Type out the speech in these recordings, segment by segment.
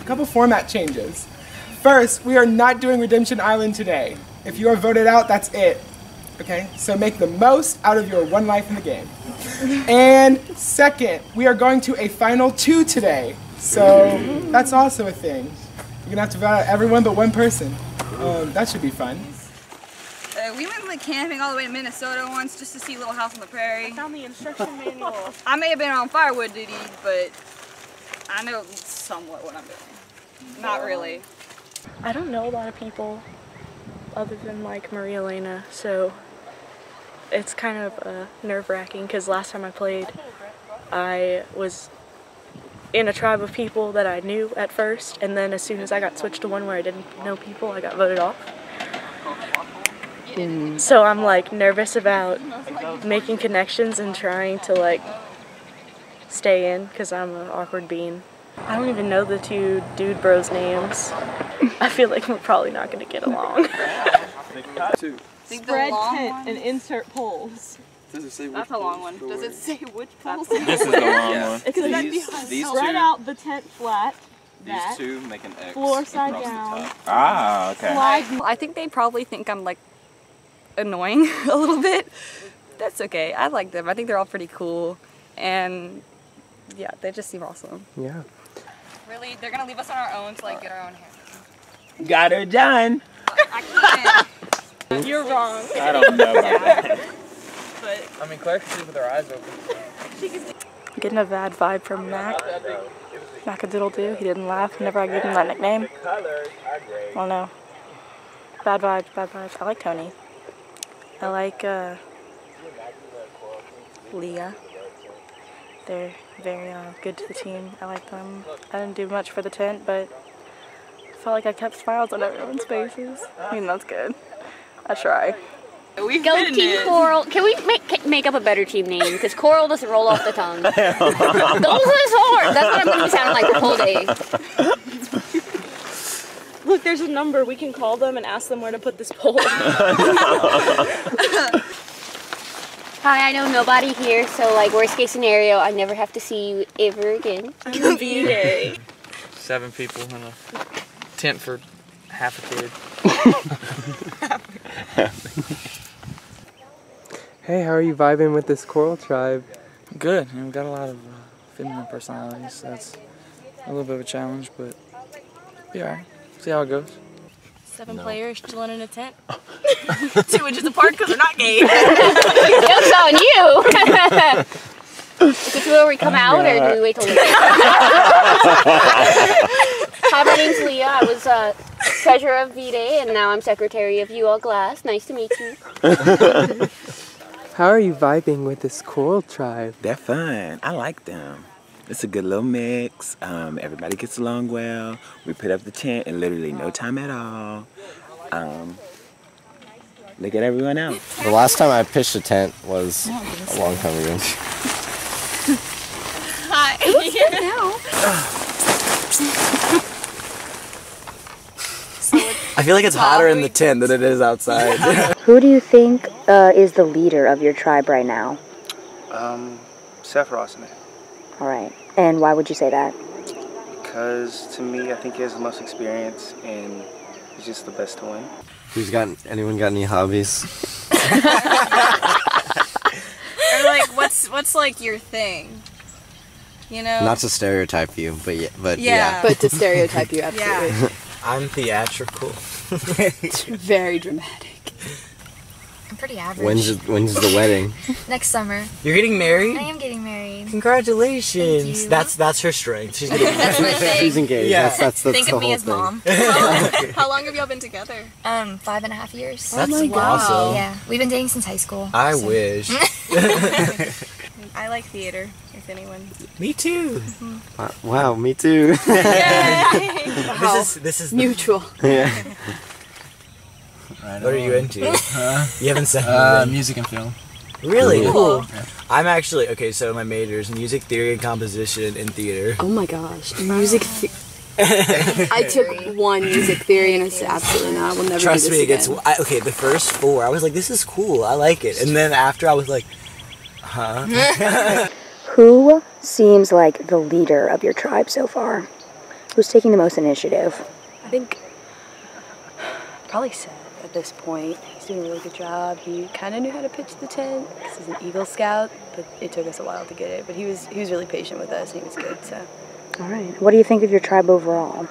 Couple format changes. First, we are not doing Redemption Island today. If you are voted out, that's it. Okay, so make the most out of your one life in the game. And second, we are going to a final 2 today. So that's also a thing. You're gonna have to vote out everyone but one person. That should be fun. We went like camping all the way to Minnesota once just to see Little House on the Prairie. I found the instruction manual. I may have been on firewood duty, but I know somewhat what I'm doing. Not really. I don't know a lot of people other than like Maria Elena, so it's kind of nerve-wracking because last time I played I was in a tribe of people that I knew at first, and then as soon as I got switched to one where I didn't know people, I got voted off. So I'm like nervous about making connections and trying to like stay in because I'm an awkward bean. I don't even know the 2 dude bros names. I feel like we're probably not going to get along. Spread tent and insert poles. Does it say which That's a long one. poles? Does it say which poles? This is the long one. These spread out the tent flat. These 2 make an X Floor side across down. the top. Ah, okay. I think they probably think I'm like annoying a little bit. That's okay. I like them. I think they're all pretty cool. And yeah, they just seem awesome. Yeah. Really, they're gonna leave us on our own to like get our own hair. Got her done. I can't. You're wrong. I don't know about that. But I mean, Claire can see with her eyes open. Getting a bad vibe from Mac. Mac-a-diddle-doo. He didn't laugh whenever I gave him that nickname. I don't know. Bad vibes, bad vibes. I like Tony. I like Leah. They're very good to the team. I like them. I didn't do much for the tent, but I felt like I kept smiles on everyone's faces. I mean, that's good. I try. Go Team Coral. Can we make up a better team name? Because Coral doesn't roll off the tongue. Go this hard! That's what I'm going to be sounding like the whole day. Look, there's a number. We can call them and ask them where to put this pole. Hi, I know nobody here, so like worst case scenario, I never have to see you ever again. I'm a VA. 7 people in a tent for half a kid. Hey, how are you vibing with this Coral tribe? Good. And we've got a lot of feminine personalities, so that's a little bit of a challenge, but be alright. See how it goes. 7 players chilling in a tent. 2 inches apart because they're not gay. Joke's on you! Is this where we come out, or do we wait till later? Hi, my name's Leah. I was treasurer of V-Day, and now I'm secretary of UL Glass. Nice to meet you. How are you vibing with this Coral tribe? They're fun. I like them. It's a good little mix. Everybody gets along well. We put up the tent in literally no time at all. Look at everyone else. The last time I pitched a tent was a long time ago. Hi. I feel like it's hotter in the tent than it is outside. Who do you think is the leader of your tribe right now? Seth Rossman. All right. And why would you say that? Because to me, I think he has the most experience and he's just the best to win. Anyone got any hobbies? Or like, what's like your thing? You know? Not to stereotype you, but yeah. But to stereotype you, absolutely. Yeah. I'm theatrical. Very dramatic. I'm pretty average. When's the wedding? Next summer. You're getting married? I am getting married. Congratulations. Thank you. That's her strength. She's getting That's my thing. She's engaged. Yeah. That's Think the of me whole as thing. mom. How long have y'all been together? 5.5 years. That's awesome. Yeah, we've been dating since high school. I wish. I like theater, if anyone. Me too. Wow, me too. This is mutual. Yeah. What are you into? You haven't said music and film. Really? Cool. Cool. I'm actually so my major is music theory and composition in theater. Oh my gosh, music. I took one music theory and I said absolutely not. We'll never Trust do me, this it again. gets okay. The first 4, I was like, this is cool. I like it. And then after, I was like, huh? Who seems like the leader of your tribe so far? Who's taking the most initiative? I think probably Seth at this point. He's doing a really good job. He kind of knew how to pitch the tent because he's an Eagle Scout, but it took us a while to get it. But he was really patient with us and he was good. So. All right. What do you think of your tribe overall?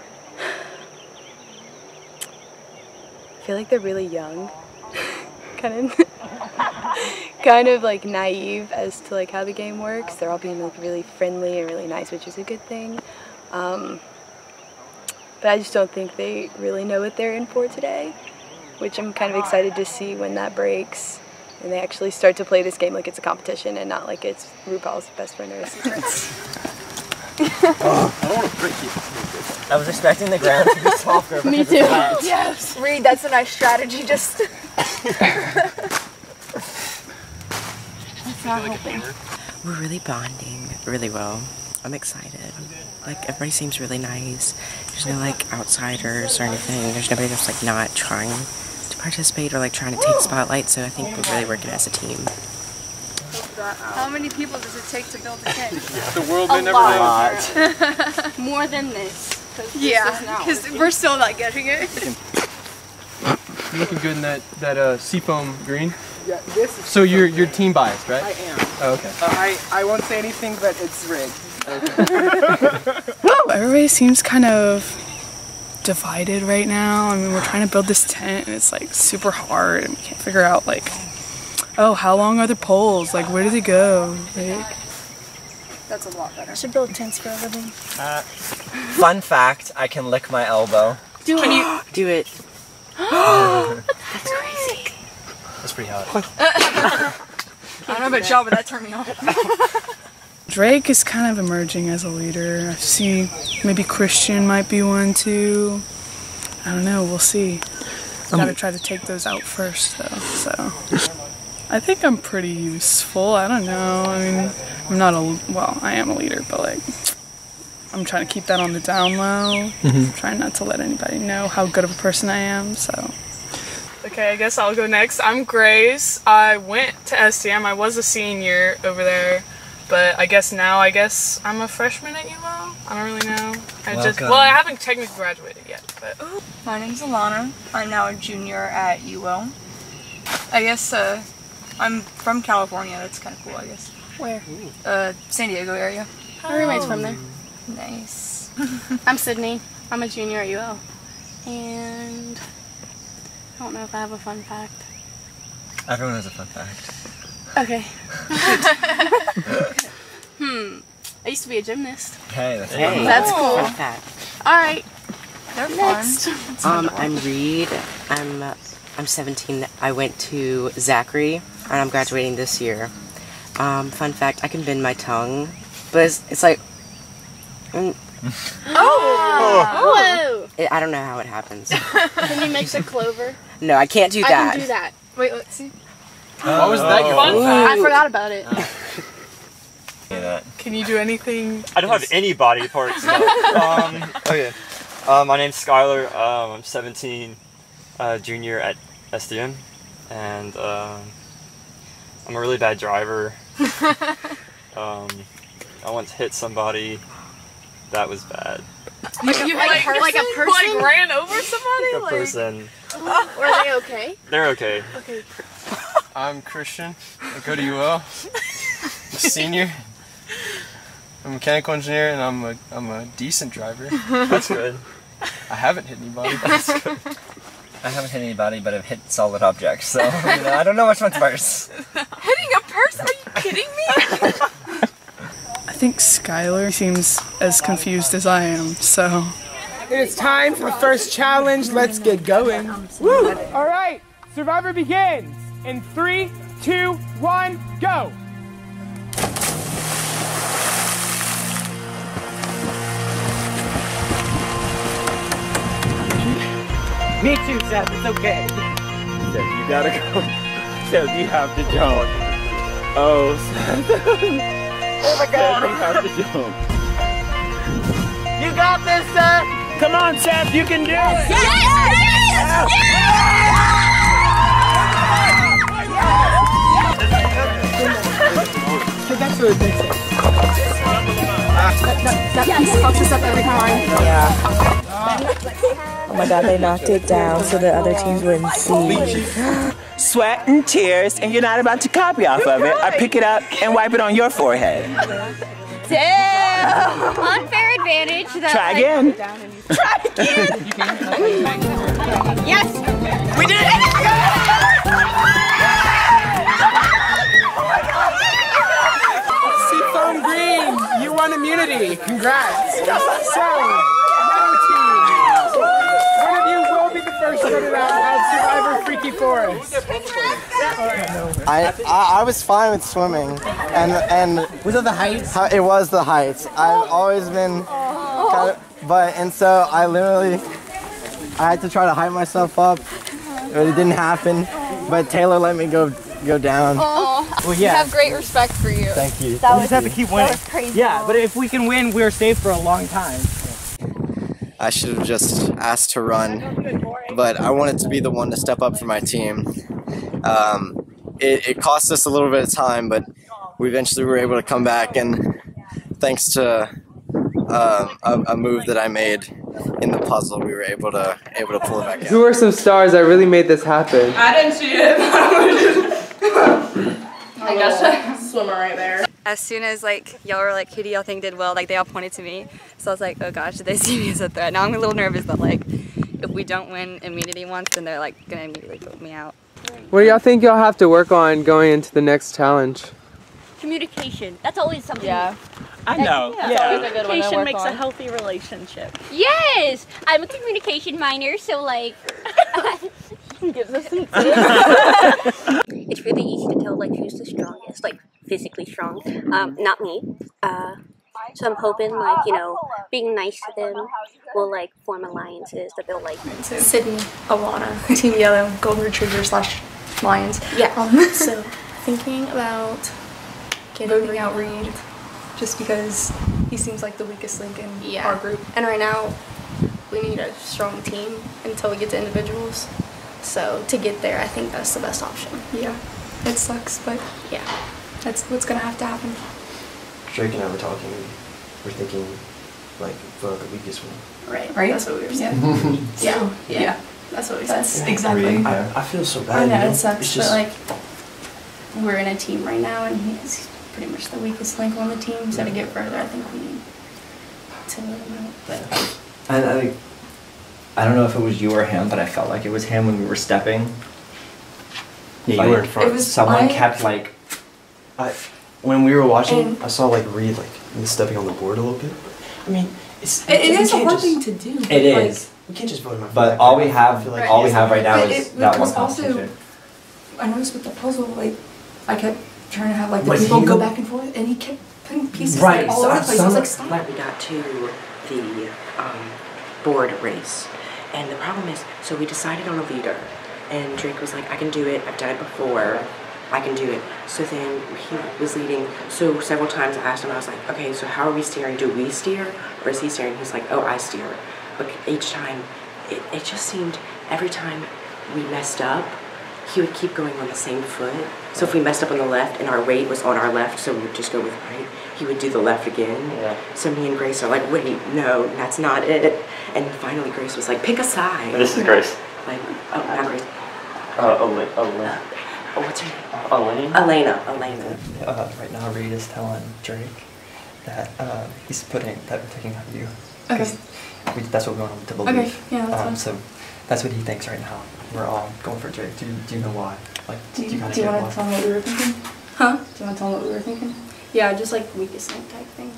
I feel like they're really young, kind of like naive as to like how the game works. They're all being like really friendly and really nice, which is a good thing. But I just don't think they really know what they're in for today, which I'm kind of excited to see when that breaks and they actually start to play this game like it's a competition and not like it's RuPaul's Best Friend or a secret. I don't want to break you. I was expecting the ground to be softer. Me too. Yes. Reed, that's a nice strategy. Just. That's not helping. We're really bonding really well. I'm excited. Like, everybody seems really nice. There's no, like, outsiders or anything. There's nobody that's, like, not trying to participate or, like, trying to take the spotlight. So I think we're really working as a team. How many people does it take to build a tent? The world A may never lot. know. More than this. Yeah, because we're still not getting it. You're looking good in that seafoam green. Yeah, this is So you're team biased, right? I am. Oh, okay. I won't say anything, but it's rigged. Everybody seems kind of divided right now. I mean, we're trying to build this tent and it's like super hard and we can't figure out like, oh, how long are the poles? Like, where do they go? Like, That's a lot better. I should build tents for a living. Fun fact, I can lick my elbow. Can you do it? That's crazy. That's pretty hot. I don't know about y'all, but that turned me off. Drake is kind of emerging as a leader. I see maybe Christian might be one too. I don't know, we'll see. Gotta try to take those out first though, so. I think I'm pretty useful, I don't know. I mean, I'm not I am a leader, but like, I'm trying to keep that on the down low. I'm trying not to let anybody know how good of a person I am, so. Okay, I guess I'll go next. I'm Grace. I went to STM. I was a senior over there, but I guess I'm a freshman at UL. I don't really know. I haven't technically graduated yet, but. My name's Alana. I'm now a junior at UL. I guess I'm from California. That's kind of cool, I guess. Where? San Diego area. My roommate's from there. Nice. I'm Sydney. I'm a junior at UL. And I don't know if I have a fun fact. Everyone has a fun fact. Okay. I used to be a gymnast. Hey, that's Hey, That's cool. fun fact. All right. They're Next. I'm Reed. I'm 17. I went to Zachary, and I'm graduating this year. Fun fact: I can bend my tongue, but it's like. Whoa! I don't know how it happens. Can you make the clover? No, I can't do that. I can do that. Wait, let's see. What was that? Your Fun fact. I forgot about it. Can you do anything? I don't have any body parts. No. Okay. My name's Skylar. I'm 17, junior at SDM, and I'm a really bad driver. I once hit somebody that was bad. You like a person? Like ran over somebody? A person. Were they okay? They're okay. Okay. I'm Christian. I go to UL. I'm a senior. I'm a mechanical engineer, and I'm a decent driver. That's good. I haven't hit anybody. That's good. I haven't hit anybody, but I've hit solid objects, so I don't know which one's worse. Hitting a person? Are you kidding me? I think Skylar seems as confused as I am, so. It is time for the first challenge. Let's get going. Woo! All right, Survivor begins in 3, 2, 1, go! Me too, Seth. It's okay. Seth, you gotta go. Seth, you have to jump. Oh, Seth. Oh my God. Seth, you have to jump. You got this, Seth. Come on, Seth. You can do it. Yes! Yes! So that's what it makes sense. That piece fucks us up every time. Yeah. Oh my God, they knocked it down so the other teams wouldn't see. Sweat and tears, and you're not about to copy off of it. I pick it up and wipe it on your forehead. Damn! Unfair advantage. Try again. Try again. Yes. We did it. Seafoam Green, you won immunity. Congrats. So. One of you will be the first voted out of Survivor Freaky Forest. I was fine with swimming, and was it the heights? It was the heights. I've always been kind of, and so I had to try to hype myself up, but it didn't happen. But Taylor let me go down. Well, yeah. We have great respect for you. Thank you. We just have to keep winning. That was crazy. Yeah, but if we can win, we're safe for a long time. I should have just asked to run, but I wanted to be the one to step up for my team. It cost us a little bit of time, but we eventually were able to come back, and thanks to a move that I made in the puzzle, we were able to pull it back out. Who are some stars that really made this happen? I didn't see it. I guess a swimmer right there. As soon as y'all were like, who do y'all think did well, they all pointed to me. So I was like, oh gosh, did they see me as a threat? Now I'm a little nervous that if we don't win immunity once, then they're gonna immediately vote me out. What do y'all think y'all have to work on going into the next challenge? Communication. That's always something. Yeah. I know. Yeah. Communication makes a healthy relationship. Yes! I'm a communication minor, so gives us some It's really easy to tell who's the strongest, physically strong. Not me. So I'm hoping being nice to them will form alliances that they'll Sydney, Alana, Team Yellow, Golden Retriever / Lions. Yeah. So thinking about voting out Reed, just because he seems like the weakest link in our group. And right now, we need a strong team until we get to individuals. So to get there, I think that's the best option. Yeah, it sucks, but yeah, that's what's gonna have to happen. Drake and I were talking. We're thinking vote the weakest one. Right. That's what we were saying. Yeah. That's what we said. That's exactly. I feel so bad. I know, you know? it sucks, just, but we're in a team right now, and he's pretty much the weakest link on the team. So to get further, I think we need to let him out. But I don't know if it was you or him, but I felt like it was him when we were stepping. Yeah, you were in front. Someone kept when we were watching, I saw Reed stepping on the board a little bit. I mean, it is a hard thing to do. It is. We can't just vote him out. But all we have right now is that one also, competition. I noticed with the puzzle, I kept trying to have the people go back and forth, and he kept putting pieces all over the place. I was like, stop. We got to the board race, and the problem is, so we decided on a leader, and Drake was like, I can do it, I've done it before, I can do it. So then he was leading, so several times I asked him, I was like, okay, so how are we steering? Do we steer, or is he steering? He's like, oh, I steer. But each time, it just seemed, every time we messed up, he would keep going on the same foot. So if we messed up on the left and our weight was on our left, so we would just go with right, he would do the left again. Yeah. So me and Grace are like, wait, no, that's not it. And finally Grace was like, pick a side. This is Grace. Like, oh, not Grace. What's her name? Elena. Right now Reed is telling Drake that he's putting that we're taking out you. Okay. That's what we want him to believe. Okay, yeah, that's fine. So that's what he thinks right now. We're all going for Drake. Do you know why? Like, Do you want to tell him what we were thinking? Huh? Do you want to tell him what we were thinking? Yeah, just like weakest link type thing.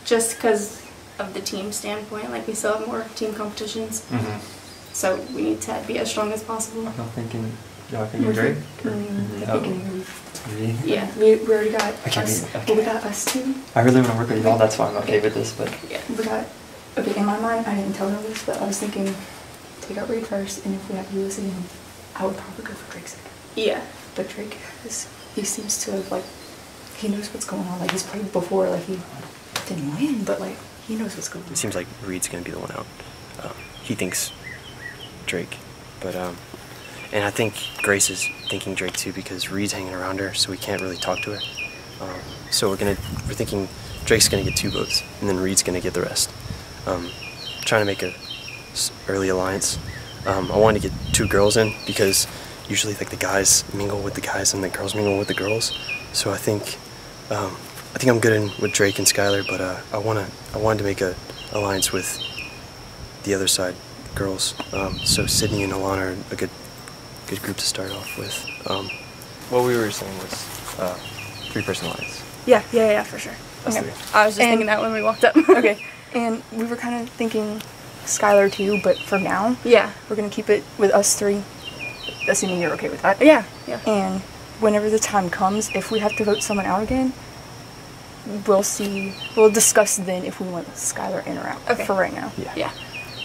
Just because of the team standpoint, like we still have more team competitions. So we need to be as strong as possible. I'm thinking Drake? Reed? Yeah, we already got us. Well, we got us two. I really want to work with you all. That's why I'm okay with this, but... Yeah, we got... Okay, in my mind, I didn't tell her this, but I was thinking, take out Reed first, and if we have to listen to him, I would probably go for Drake second. Yeah. But Drake, he seems to have, like, he knows what's going on. Like, he's played before, like, he didn't win, but, like, he knows what's going on. It seems like Reed's going to be the one out. He thinks Drake, but, and I think Grace is thinking Drake too because Reed's hanging around her, so we can't really talk to her. So we're thinking Drake's gonna get 2 votes, and then Reed's gonna get the rest. Trying to make a early alliance. I wanted to get 2 girls in because usually like the guys mingle with the guys and the girls mingle with the girls. So I think I'm good in with Drake and Skylar, but I wanted to make a alliance with the other side girls. So Sydney and Alana are a good group to start off with. What we were saying was 3-person alliance. Yeah, for sure. Us Okay. 3. I was just thinking that when we walked up. Okay. And we were kind of thinking Skylar too, but for now, we're going to keep it with us 3, assuming you're okay with that. Yeah. And whenever the time comes, if we have to vote someone out again, we'll discuss then if we want Skylar in or out. Okay. For right now. Yeah.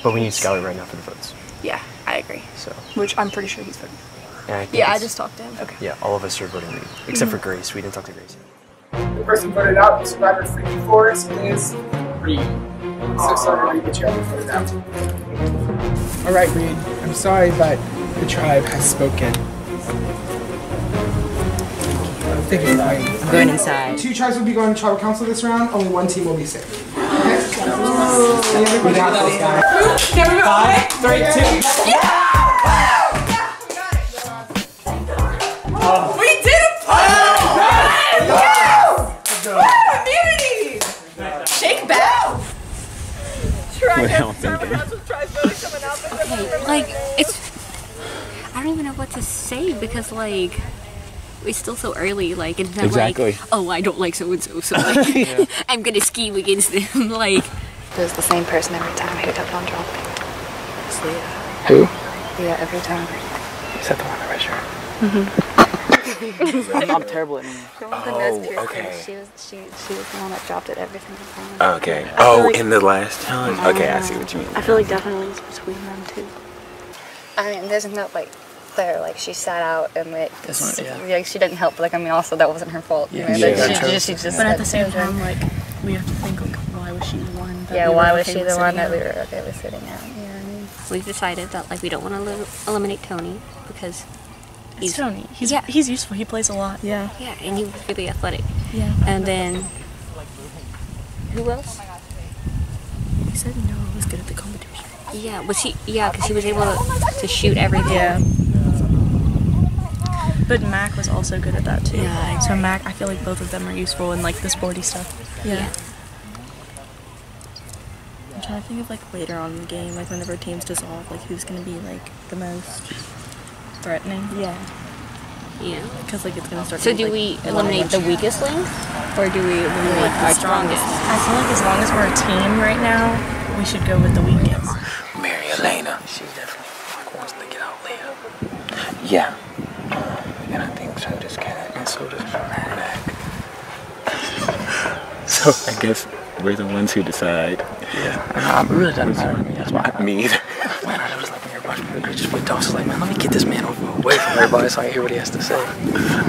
But we need Skylar right now for the votes. Yeah, I agree. So. Which I'm pretty sure he's voting. I just talked to him. Okay. Yeah, all of us are voting Reed, except for Grace. We didn't talk to Grace yet. The person voted out, the survivor free force is Reed. So sorry, Reed, but you haven't voted out. Alright, Reed, I'm sorry, but the tribe has spoken. Thank you. I'm going inside. 2 tribes will be going to tribal council this round, only 1 team will be safe. Okay? We got this, guys. Can we go? 5, 3, 2. Yeah! We did it! Yes! Immunity! Shake back! Okay, like, I don't even know what to say because, like, it's still so early, like, it's not like, oh, I don't like so-and-so, so, like, I'm gonna scheme against them, like. It was the same person every time who kept on dropping. It's Leah. Who? Yeah, every time. Is that the one in the red shirt? I'm terrible at names. Oh, okay. She was the one that dropped it every single time. Okay. Oh, in the last challenge? Okay, I see what you mean. I feel like definitely it's between them two. I mean, there's no, like, Claire, like, she sat out and, like, like, she didn't help, but, like, I mean, also, that wasn't her fault. Yeah, you know? She just but at the same time, like, we have to think, like, why was she the one that why was she the one that we were okay with sitting out? You know what I mean? We've decided that, like, we don't want to eliminate Tony because he's Tony. He's useful. He plays a lot. Yeah. Yeah, and he was really athletic. Yeah. And then who else? He said Noah was good at the competition. Yeah, was he? Yeah, because he was able to shoot everything. Yeah. But Mac was also good at that too. Yeah. So Mac, I feel like both of them are useful in like the sporty stuff. Yeah. I'm trying to think of like later on in the game, like whenever teams dissolve, like who's gonna be like the most threatening. Yeah. Yeah. Because like it's gonna start. So do we eliminate the weakest link, or do we eliminate our strongest? I feel like as long as we're a team right now, we should go with the weakest. Mary Elena. She definitely like wants to get out Leah. Yeah. And I think so does Kat, and so does Mac. So I guess we're the ones who decide. Yeah. It really doesn't matter to me. That's why. Me either. Man, I was like when everybody just went off. I was like, man, let me get this man away from everybody so I can hear what he has to say.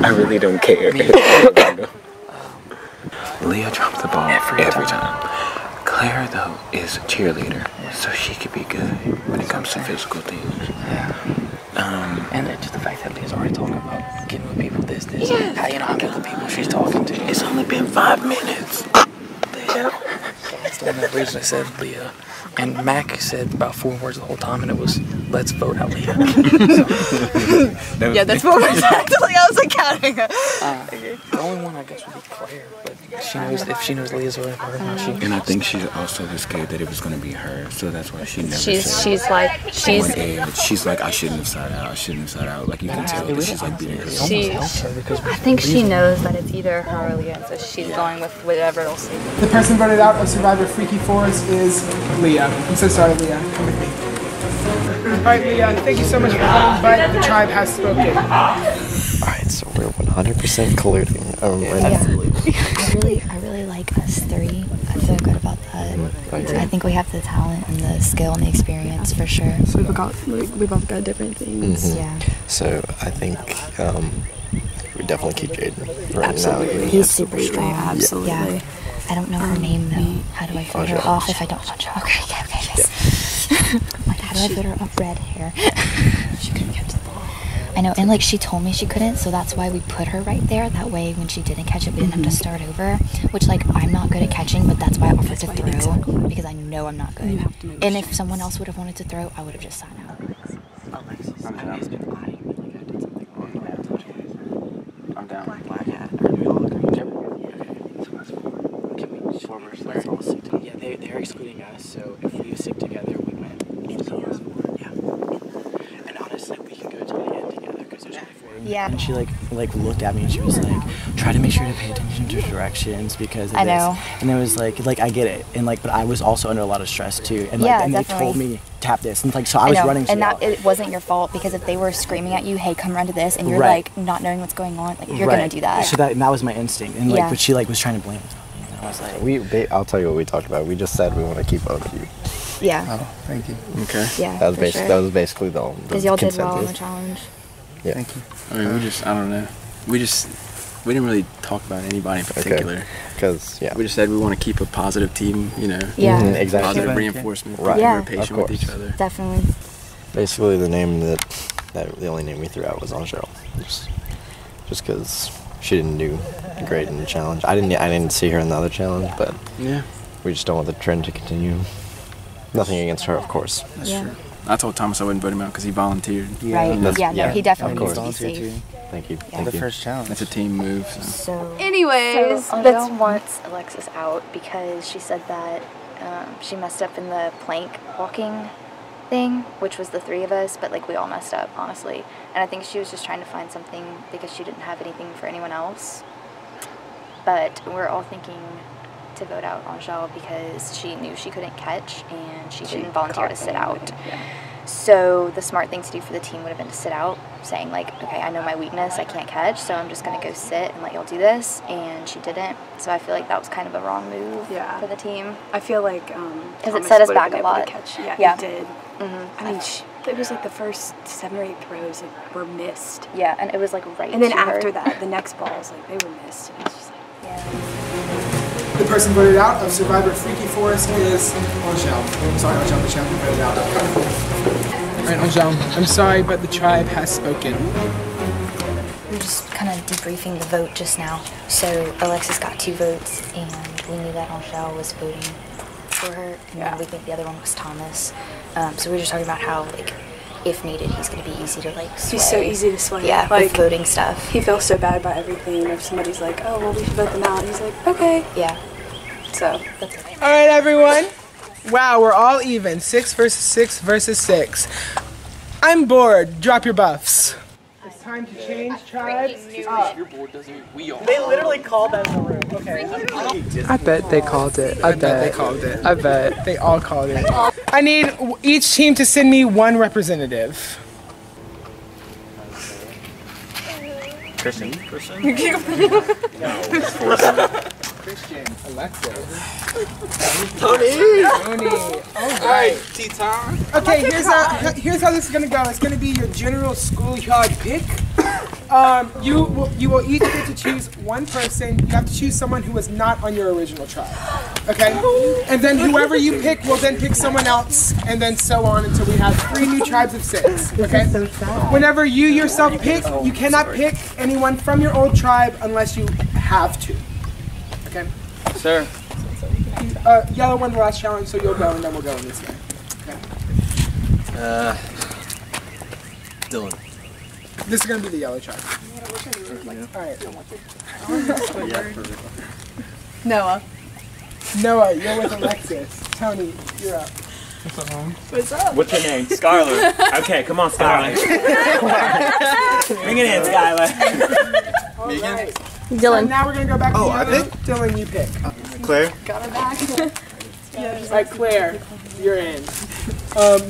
I really don't care. Leah drops the ball every time. Claire, though, is a cheerleader, so she could be good when it comes to physical things. Yeah. And then just the fact that Leah's already talking about getting with people, this. How you know how many people she's talking to? It's only been 5 minutes. That's the only reason I said Leah. And Mac said about 4 words the whole time, and it was, let's vote out Leah. Yeah, that's 4 words actually. I was like counting. The only one I guess would be Claire, but she knows if she knows Leah's voting for her. And I think she's also just scared that it was going to be her, so that's why she never She's said like, on edge. She's like, I shouldn't have sat out. I shouldn't have sat out. Like you can tell that she's like beating herself. I think she knows that it's either her or Leah, so she's going with whatever it'll say. The person voted out of Survivor Freaky Forest is Leah. I'm so sorry, Leah. Come with me. Alright, Leah, thank you so much for coming, but the tribe has spoken. Alright, so we're 100% colluding. I really like us three. I feel good about that. I think we have the talent and the skill and the experience for sure. So we both got different things. Yeah. So I think we definitely keep Jaden right Absolutely. now. He's super strong. Absolutely. Yeah. I don't know her name though. How do I vote her off if I don't want her? Okay, yes. Like, how do I vote her off? Red hair. She couldn't catch the ball. I know, and like she told me she couldn't, so that's why we put her right there. That way, when she didn't catch it, we didn't have to start over. Which, like, I'm not good at catching, but that's why I offered to throw because I know I'm not good. And if someone else would have wanted to throw, I would have just sat out. I'm down. Black hat. Yeah, they're excluding us, so if we stick together, we win. Yeah. And honestly, we can go to the end together because there's only 4 of us. Yeah. And she like looked at me and she was like, try to make sure to pay attention to directions because of I this. know. And it was like I get it. And like, but I was also under a lot of stress too. And Yeah, like, and definitely. they told me tap this. And like, so I was running. And that it wasn't your fault because if they were screaming at you, hey, come run to this, and you're like not knowing what's going on, like you're gonna do that. So that was my instinct. And like, Yeah. but she like was trying to blame me. And I was like, I'll tell you what we talked about. We just said we want to keep both of you. Yeah. Oh, thank you. Okay. Yeah, That was for basically sure. that was basically the Because y'all did well on the consensus. challenge. Yeah. Thank you. I mean, I don't know. We didn't really talk about anybody in particular. Because we just said we want to keep a positive team, you know. Yeah. Exactly. Positive reinforcement. Right. Yeah. We're patient with each other. Definitely. Basically, the name that the only name we threw out was Angel, just because she didn't do great in the challenge. I didn't see her in the other challenge, but Yeah. we just don't want the trend to continue. Nothing against her, of course. That's true. I told Thomas I wouldn't vote him out because he volunteered. Right. Yeah, no, he definitely of needs course. to be safe. Thank you. Yeah. Thank The you. first challenge. It's a team move. So, Anyways, so that's wants Alexis out because she said that she messed up in the plank walking thing, which was the 3 of us, but like we all messed up, honestly. And I think she was just trying to find something because she didn't have anything for anyone else. But we're all thinking to vote out Angel because she knew she couldn't catch and she didn't volunteer to sit out. So the smart thing to do for the team would have been to sit out, saying like, okay, I know my weakness, I can't catch, so I'm just gonna go sit and let y'all do this. And she didn't, so I feel like that was kind of a wrong move for the team. I feel like because it set us back a lot. Yeah, it did. Mm-hmm. I mean, it was like the first 7 or 8 throws were missed. Yeah, and it was like right. And then to after her. that, the next balls like they were missed. And it's just like The person voted out of Survivor Freaky Forest is Angel. Sorry, Angel, the champion voted out. Alright, Angel, I'm sorry, but the tribe has spoken. We were just kind of debriefing the vote just now. So Alexis got 2 votes, and we knew that Angel was voting for her, and then we think the other one was Thomas. So we were just talking about how, like, if needed, he's going to be easy to, like, sway. he's so easy to sway. Yeah, like with voting stuff. He feels so bad about everything. If somebody's like, "Oh, well, we should vote them out," he's like, "Okay." Yeah. So that's it. Alright, everyone. Wow, we're all even. 6 versus 6 versus 6. I'm bored. Drop your buffs. It's time to change tribes. Your board doesn't. We are. They literally called that in the room. Okay. I bet they called it. I bet they called it. I bet. They all called it. I need each team to send me 1 representative. Christian. No. Christian, Alexis. Tony! All right. Tea time. Okay, here's how this is gonna go. It's gonna be your general schoolyard pick. You will each get to choose one person. You have to choose someone who was not on your original tribe. Okay? And then whoever you pick will then pick someone else, and then so on until we have 3 new tribes of 6. Okay? Whenever you yourself pick, you cannot pick anyone from your old tribe unless you have to. Okay? Sir. Yellow won the last challenge, so you'll go, and then we'll go in this way. Okay? Dylan. This is gonna be the yellow tribe. Alright. Noah. Noah, you're with Alexis. Tony, you're up. What's up? What's your name? Skylar. Okay, come on, Skylar. Bring it in, Skylar. Alright. Dylan. So now we're gonna go back to yellow. Dylan, you pick. Claire. Got her back. Alright, Claire, you're in.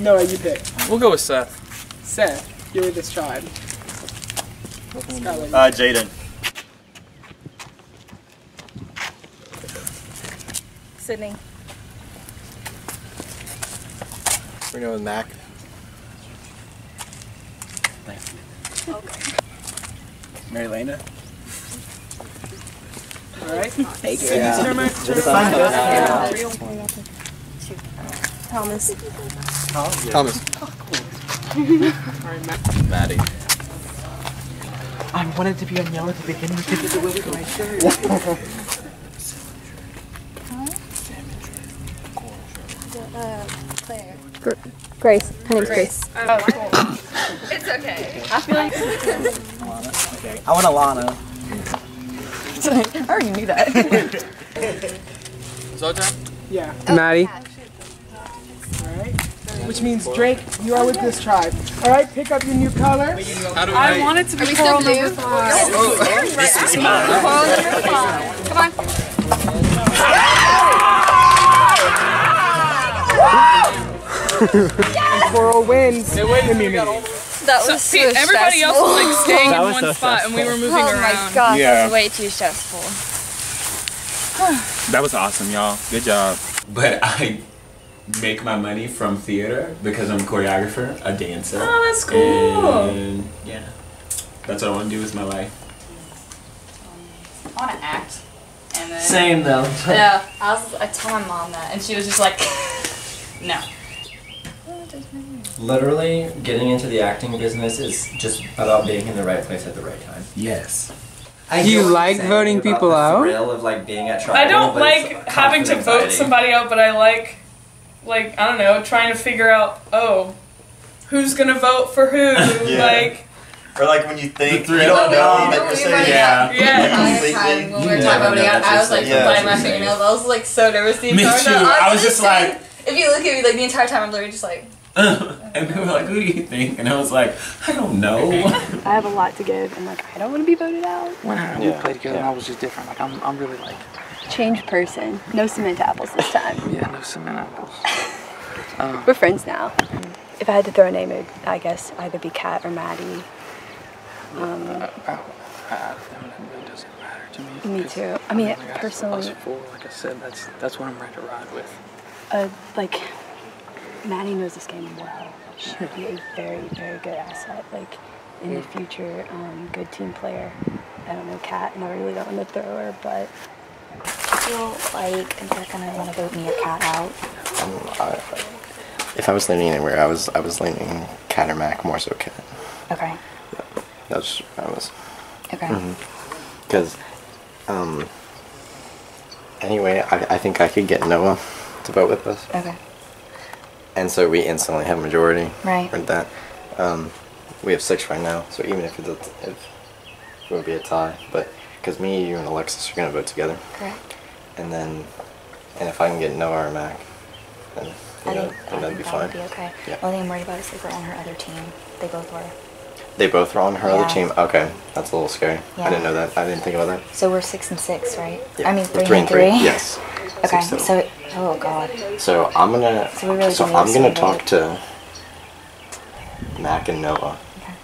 Noah, you pick. We'll go with Seth. Seth, you're with this tribe. Skylar, Jaden. Sydney. We're going with Mac. Okay. Mary Lena. Alright. Hey, Thomas. Thomas. Alright, Maddie. I wanted to be on yellow to begin with. This is the way with my shirt. Claire. Grace. Her name's Grace. Oh, cool. It's okay. I feel like I want Alana. I already knew that. Zoltan? Yeah. Maddie. Alright. Which means Drake, you are with this tribe. Alright, pick up your new color. How do I want it to be coral number 5. Coral number 5. Come on. Coral wins. That was so everybody else was like staying in one so spot and we were moving Oh around. my gosh, Yeah. that was way too stressful. That was awesome, y'all. Good job. But I make my money from theater because I'm a choreographer, a dancer. Oh, that's cool. And yeah, that's what I want to do with my life. I want to act. And then, Same though. Yeah, I told my mom that, and she was just like, no. Literally, getting into the acting business is just about being in the right place at the right time. Yes. Do you like voting people out? Thrill of like being at trial, I don't but it's like having to constant vote anxiety. somebody out, but I like, I don't know, trying to figure out, who's gonna vote for who, like. Or like when you think you three don't of know them. that you're saying Yeah. like, When completely. we were talking about voting out, I was like biting my fingernails. I was like so nervous the Me entire too. time. I was just like. If you look at me like the entire time, I'm literally just like. And people were like, "Who do you think?" And I was like, "I don't know." I have a lot to give, and like I don't want to be voted out. When we played together, I was just different. Like I'm really like. Change person. No cement apples this time. Yeah, no cement apples. We're friends now. If I had to throw a name, it would, I guess, either be Kat or Maddie. It doesn't matter to me. Me too. I mean, personally, Us four, like I said, that's what I'm ready to ride with. like Maddie knows this game well. She would be a very, very good asset. Like in the future, good team player. I don't know Kat, and I really don't want to throw her, but I feel like they're gonna want to vote me or Kat out. If I was leaning anywhere, I was leaning Cat or Mac, more so Cat. Okay. That's what I was. Okay. Because, anyway, I think I could get Noah to vote with us. Okay. And so we instantly have majority. Right. With that. We have 6 right now, so even if it would be a tie, but because me, you, and Alexis are going to vote together. Correct. And if I can get Noah or Mac, then that'd be fine. That would be okay. Yeah. The only thing I'm worried about is they were on her other team. They both were. They both are on her Yeah. other team? Okay, that's a little scary. Yeah. I didn't know that. I didn't think about that. So we're 6 and 6, right? Yeah. I mean, We're 3 and 3. Yes. Okay. 6 total. So, oh god. So I'm gonna. So we really do need I'm to gonna say talk that. to Mac and Noah,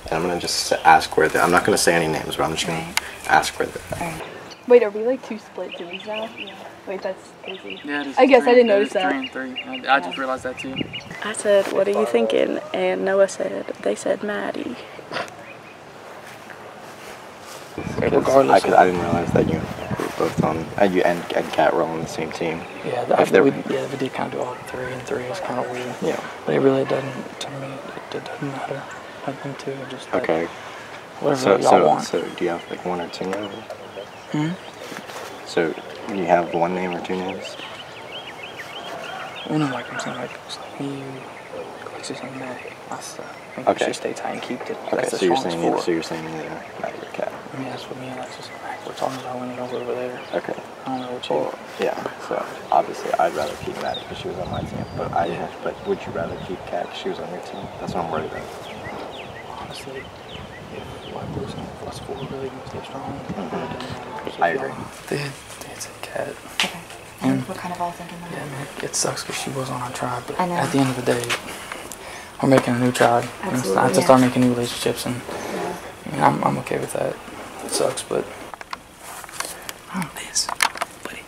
and I'm gonna just ask where they. I'm not gonna say any names, but I'm just gonna ask where they're at. Wait, are we like 2 split teams now? Yeah. Wait, that's crazy. Yeah, I guess I didn't notice that. 3 and 3. I just realized that too. I said, what are you thinking? And Noah said, they said Maddie. Regardless, I didn't realize that you were both on, you and Kat were on the same team. Yeah, we did kind of do all 3 and 3. It's kind of weird. Yeah. But it really doesn't, to me, it doesn't matter. I think too, just like, Okay. whatever y'all want. So do you have like 1 or 2 names? Hmm? So you have 1 name or 2 names? Well, no, like I'm saying, like me, Alexis, and Mac. I think we should stay tight and keep it. Okay, so you're saying Maddie or Kat. I mean, that's what me and Alexis and Mac were talking about when it was over there. Okay. I don't know what you. Well, yeah. So obviously, I'd rather keep Maddie because she was on my team. But but would you rather keep Kat because she was on your team? That's what I'm worried about. Honestly, if one person of us 4 really can stay strong, I agree. It's a Cat. Okay. And we're kind of all thinking that. Yeah, man, it sucks because she was on our tribe, but I know. at the end of the day, we're making a new tribe. And it's not to start making new relationships, and I mean, I'm okay with that. It sucks, but I don't know this. But he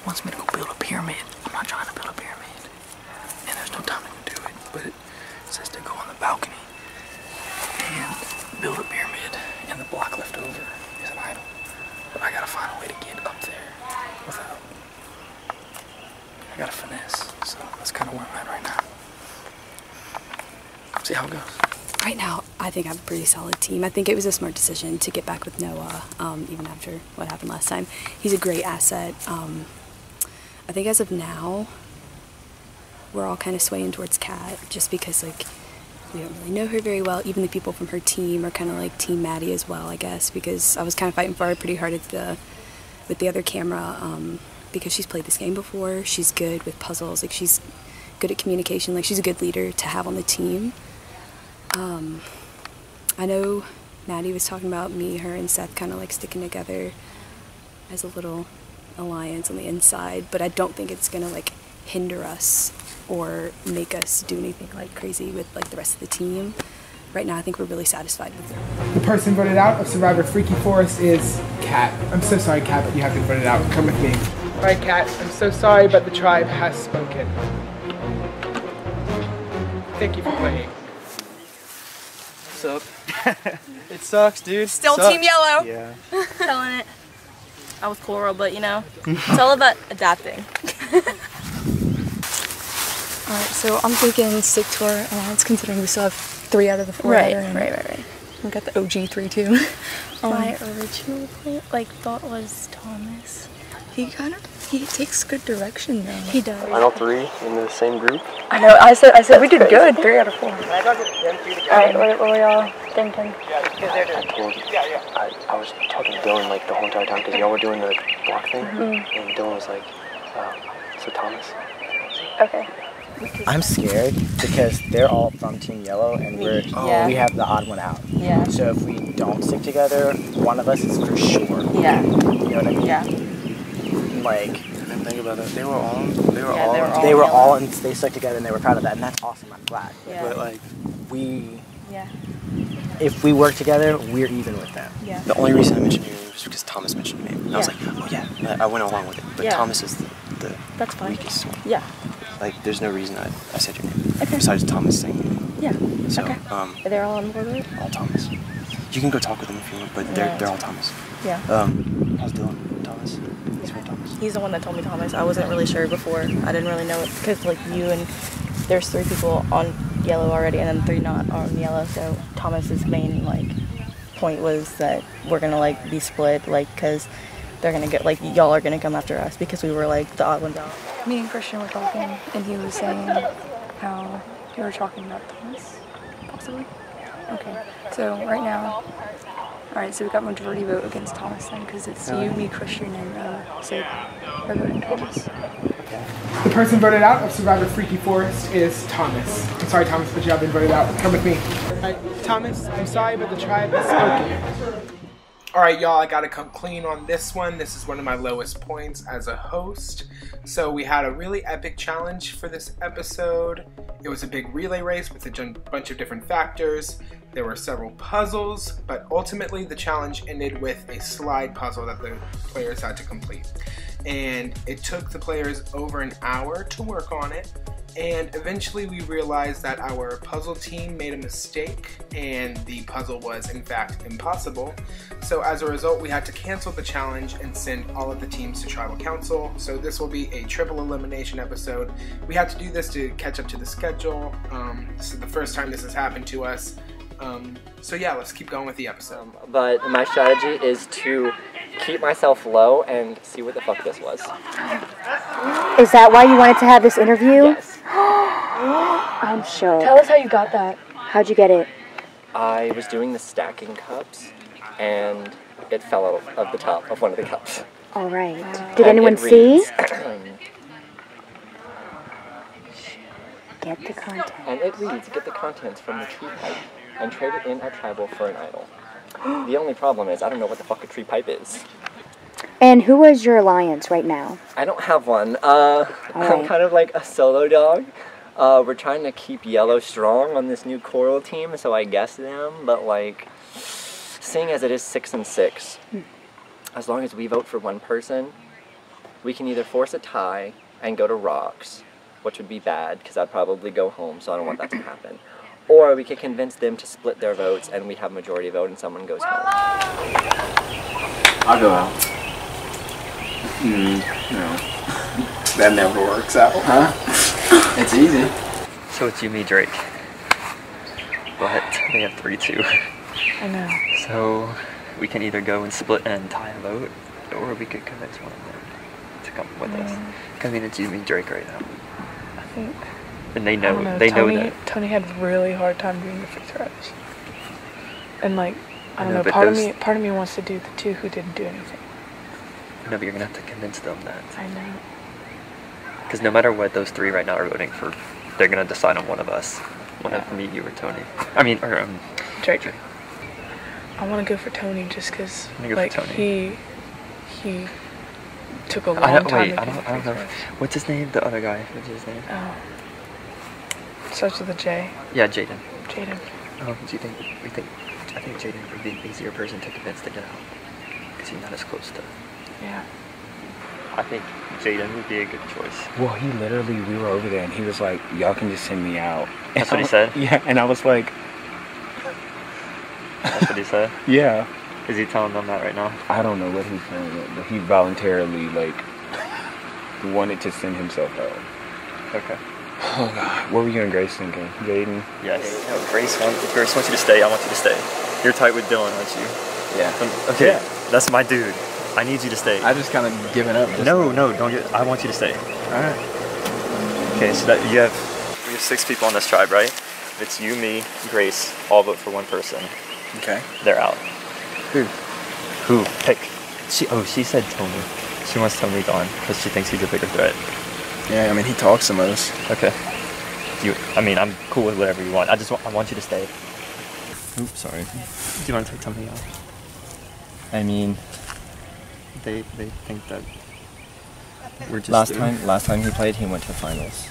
wants me to go build a pyramid. I'm not trying to build a pyramid, and there's no time to do it. But it says to go on the balcony and build a pyramid, and the block left over is an idol. But I gotta find a way to get up there without. I gotta finesse, so that's kind of where I'm at right now. See how it goes. Right now, I think I have a pretty solid team. I think it was a smart decision to get back with Noah, even after what happened last time. He's a great asset. I think as of now, we're all kind of swaying towards Kat, just because like we don't really know her very well. Even the people from her team are kind of like Team Maddie as well, I guess, because I was kind of fighting for her pretty hard with the other camera. Because she's played this game before, she's good with puzzles, like she's good at communication, like she's a good leader to have on the team. I know Maddie was talking about me, her, and Seth kind of like sticking together as a little alliance on the inside, but I don't think it's gonna like hinder us or make us do anything like crazy with like the rest of the team. Right now, I think we're really satisfied with it. The person voted out of Survivor Freaky Forest is Kat. I'm so sorry, Kat, but you have been voted out. Come with me. All right, Kat, I'm so sorry, but the tribe has spoken. Thank you for playing. What's up? It sucks, dude. Still sucks. Team Yellow. Yeah. Telling it. I was Coral, but you know, it's all about adapting. Alright, so I'm thinking stick to our alliance, considering we still have 3 out of the 4. Right. We got the OG 3 too. My original thought was Thomas. He takes good direction though. He does. Aren't all 3 in the same group? I know. I said we did good. 3 out of 4. Alright, what were y'all thinking? I was talking to Dylan like the whole entire time because y'all were doing the block thing, and Dylan was like, so Thomas. Okay. I'm scared because they're all from Team Yellow and we have the odd one out. Yeah. So if we don't stick together, one of us is for sure. Yeah. You know what I mean? Yeah. I Like, didn't think about that. They were all and they stuck together and they were proud of that, and that's awesome. I'm glad. Yeah. But like if we work together, we're even with them. Yeah. The only reason I mentioned your name was because Thomas mentioned your name. And I was like, oh yeah. I went along with it. But Thomas is the That's fine. weakest one. Yeah. Like, there's no reason I said your name. Okay. Besides Thomas saying your name. Yeah. So, okay. Are they all on board with it? all Thomas. You can go talk with them if you want, but they're all Thomas. Yeah. How's Dylan? Thomas? He's from Thomas. He's the one that told me Thomas. I wasn't really sure before. I didn't really know it because like you and there's 3 people on Yellow already and then 3 not on Yellow. So Thomas's main point was that we're gonna be split because they're gonna get y'all are gonna come after us because we were the odd ones out. Me and Christian were talking, and he was saying how you were talking about Thomas, possibly. Okay. So right now, so we got majority vote against Thomas then, because it's you, me, Christian, and Sid are voting Thomas. The person voted out of Survivor Freaky Forest is Thomas. I'm sorry, Thomas, but you have been voted out. Come with me. Alright, Thomas, I'm sorry, but the tribe has spoken. Alright, y'all, I gotta come clean on this one. This is one of my lowest points as a host. So we had a really epic challenge for this episode. It was a big relay race with a bunch of different factors. There were several puzzles, but ultimately the challenge ended with a slide puzzle that the players had to complete. And it took the players over an hour to work on it, and eventually we realized that our puzzle team made a mistake and the puzzle was in fact impossible. So as a result, we had to cancel the challenge and send all of the teams to tribal council. So this will be a triple elimination episode. We had to do this to catch up to the schedule. This is the first time this has happened to us. So yeah, let's keep going with the episode. But my strategy is to keep myself low and see what the fuck this was. Is that why you wanted to have this interview? Yes. I'm sure. Tell us how you got that. How'd you get it? I was doing the stacking cups, and it fell out of the top of one of the cups. All right. Did anyone see? Get the content. And it reads, get the contents from the tree pipe and trade it in our tribal for an idol. The only problem is I don't know what the fuck a tree pipe is. And who is your alliance right now? I don't have one. I'm kind of like a solo dog. We're trying to keep yellow strong on this new coral team, so I guess them, but like, seeing as it is 6 and 6, as long as we vote for one person, we can either force a tie and go to rocks, which would be bad because I'd probably go home, so I don't want that to happen. Or we could convince them to split their votes and we have majority vote and someone goes home. I'll go out. No. That never works out. Huh? It's easy. So it's you, me, Drake. But they have 3-2. I know. So we can either go and split and tie a vote, or we could convince one of them to come with us. I mean, it's you, me, Drake right now. I think. And they know. Know. They Tony, know that. Tony had a really hard time doing the free throws. And like, I don't know. but Part of me wants to do the two who didn't do anything. No, but you're gonna have to convince them that. I know. Because no matter what, those 3 right now are voting for. They're gonna decide on one of us. One of me, you, or Tony. I mean, or Drake. I want to go for Tony just because, like, he took a long time. Wait, I don't know. What's his name? The other guy. What's his name? Oh. Starts with a J. Yeah, Jaden. Jaden. Do you think I think Jaden would be an easier person to convince to get out because he's not as close to. Yeah. I think Jaden would be a good choice. Well, he literally, we were over there and he was like, y'all can just send me out. That's what he said? Yeah, and I was like... That's what he said? Yeah. Is he telling them that right now? I don't know what he's saying, but he voluntarily, like, wanted to send himself out. Okay. Oh, God. What were you and Grace thinking? Jaden? Yes. No, Grace wants you to stay. I want you to stay. You're tight with Dylan, aren't you? Yeah. Okay. Yeah. That's my dude. I need you to stay. I just kind of given up. No, don't get. I want you to stay. All right. Okay, so that we have 6 people on this tribe, right? It's you, me, Grace. All vote for one person. Okay. They're out. Who? Pick. She said Tony. She wants Tony gone because she thinks he's a bigger threat. Yeah, I mean he talks the most. Okay. I'm cool with whatever you want. I want you to stay. Oops, sorry. Do you want to take Tony out? I mean, they think that we're just last time he played, he went to finals.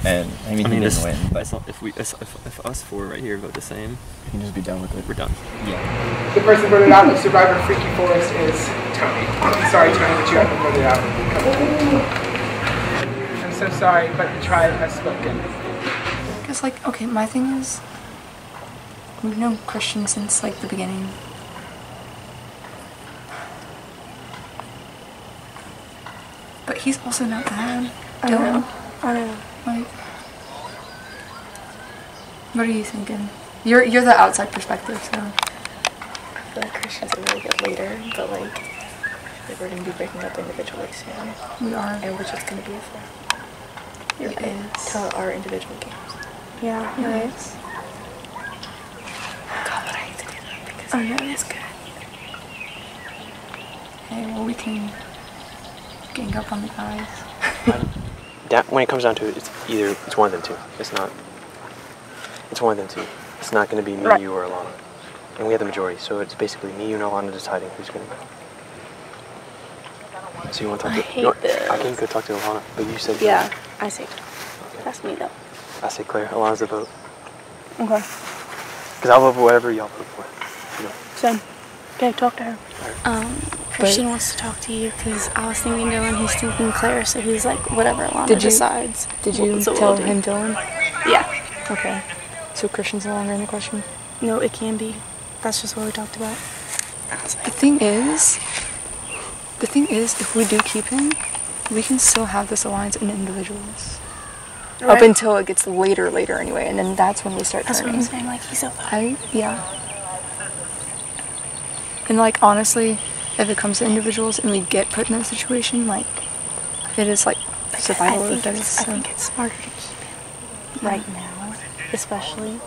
And he didn't win. But if us 4 right here vote the same, you can just be done with it. We're done. Yeah. The person voted out of Survivor Freaky Forest is Tony. I'm sorry, Tony, but you have been voted out. I'm so sorry, but the tribe has spoken. Because, like, okay, my thing is, we've known Christian since, like, the beginning. But he's also not bad. I know. Like, what are you thinking? You're the outside perspective, so. I feel like Christian's a really good leader, but like we're gonna be breaking up individually soon. We are. And we're just gonna be a threat. To our individual games. Yeah, nice. God, but I hate to do that because it's good. Okay, well we can gang up on the guys. When it comes down to it, it's one of them 2. It's one of them 2. It's not going to be me, you, or Alana. And we have the majority, so it's basically me, you, and Alana deciding who's going to go. So you want to talk to... I can go talk to Alana, but you said... Yeah, I say. That's me, though. I say Claire. Alana's the vote. Okay. Because I'll vote for whatever y'all vote for. You know. Same. Okay, talk to her. Christian wants to talk to you because I was thinking Dylan, he's thinking Claire, so he's like, whatever Alana decides. Did you So tell we'll do. him Dylan? Yeah. Okay. So Christian's no longer in the question? No, it can be. That's just what we talked about. The thing is, if we do keep him, we can still have this alliance in individuals. Right. Up until it gets later anyway, and then that's when we start That's what turning. I'm saying, like, he's so Yeah. And like, honestly, if it comes to individuals and we get put in that situation, like, it is like survival of the fittest. I think it's smarter to keep him right now, especially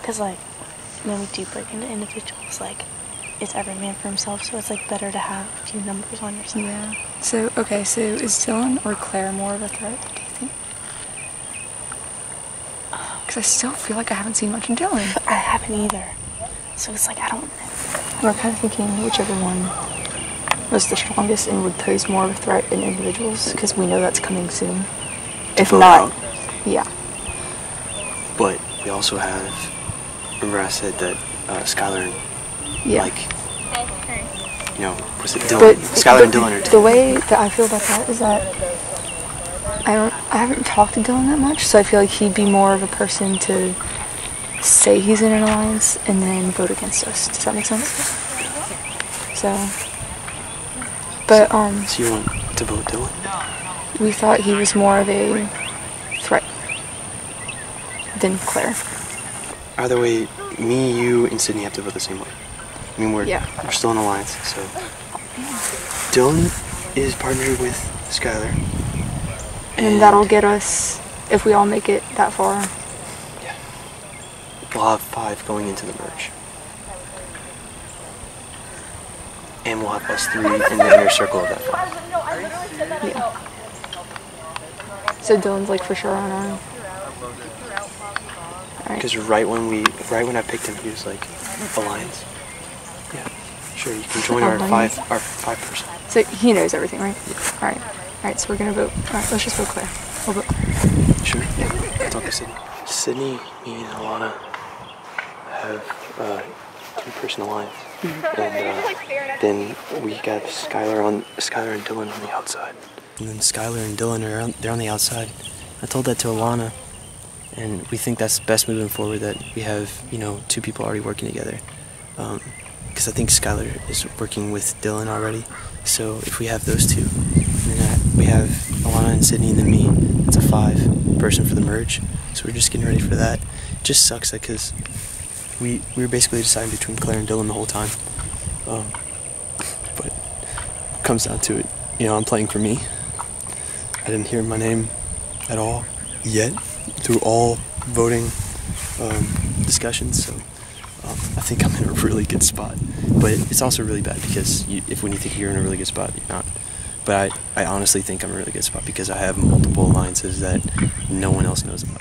because, like, when we do break into individuals, like, it's every man for himself, so it's like better to have a few numbers on your side. Yeah. So, okay, so is Dylan or Claire more of a threat, do you think? Because I still feel like I haven't seen much of Dylan. I haven't either. So it's like, I don't know. We're kind of thinking whichever one was the strongest and would pose more of a threat in individuals, because we know that's coming soon. If not, yeah. But we also have, remember I said that Skylar and, like, you know, was it Dylan? Skylar and Dylan are The way that I feel about that is that I haven't talked to Dylan that much, so I feel like he'd be more of a person to say he's in an alliance and then vote against us. Does that make sense? So, but So you want to vote Dylan? we thought he was more of a threat than Claire. Either way, me, you, and Sydney have to vote the same way. I mean, we're still in alliance, so Dylan is partnered with Skylar. And that'll get us, if we all make it that far. We'll have 5 going into the merge. And we'll have us 3 in the inner circle of that 5. Yeah. So Dylan's like for sure on our own. Because right when I picked him, he was like, alliance. Yeah, sure, you can join our Alliance. 5 person. So he knows everything, right? Yeah. Alright, so we're gonna vote. Alright, let's just vote Claire. We'll vote Claire. Sure. Yeah. I'll talk to Sydney. Sydney, me, and Alana have 2-person alliance. And then we got Skylar and Dylan on the outside. And then Skylar and Dylan they're on the outside. I told that to Alana, and we think that's best moving forward, that we have, you know, 2 people already working together. Because I think Skylar is working with Dylan already. So if we have those 2, then we have Alana and Sydney and then me. It's a 5-person for the merge. So we're just getting ready for that. It just sucks that because we were basically deciding between Claire and Dylan the whole time. But it comes down to it, you know, I'm playing for me. I didn't hear my name at all yet through all voting discussions, so I think I'm in a really good spot. But it's also really bad because when you think you're in a really good spot, you're not. But I honestly think I'm in a really good spot because I have multiple alliances that no one else knows about.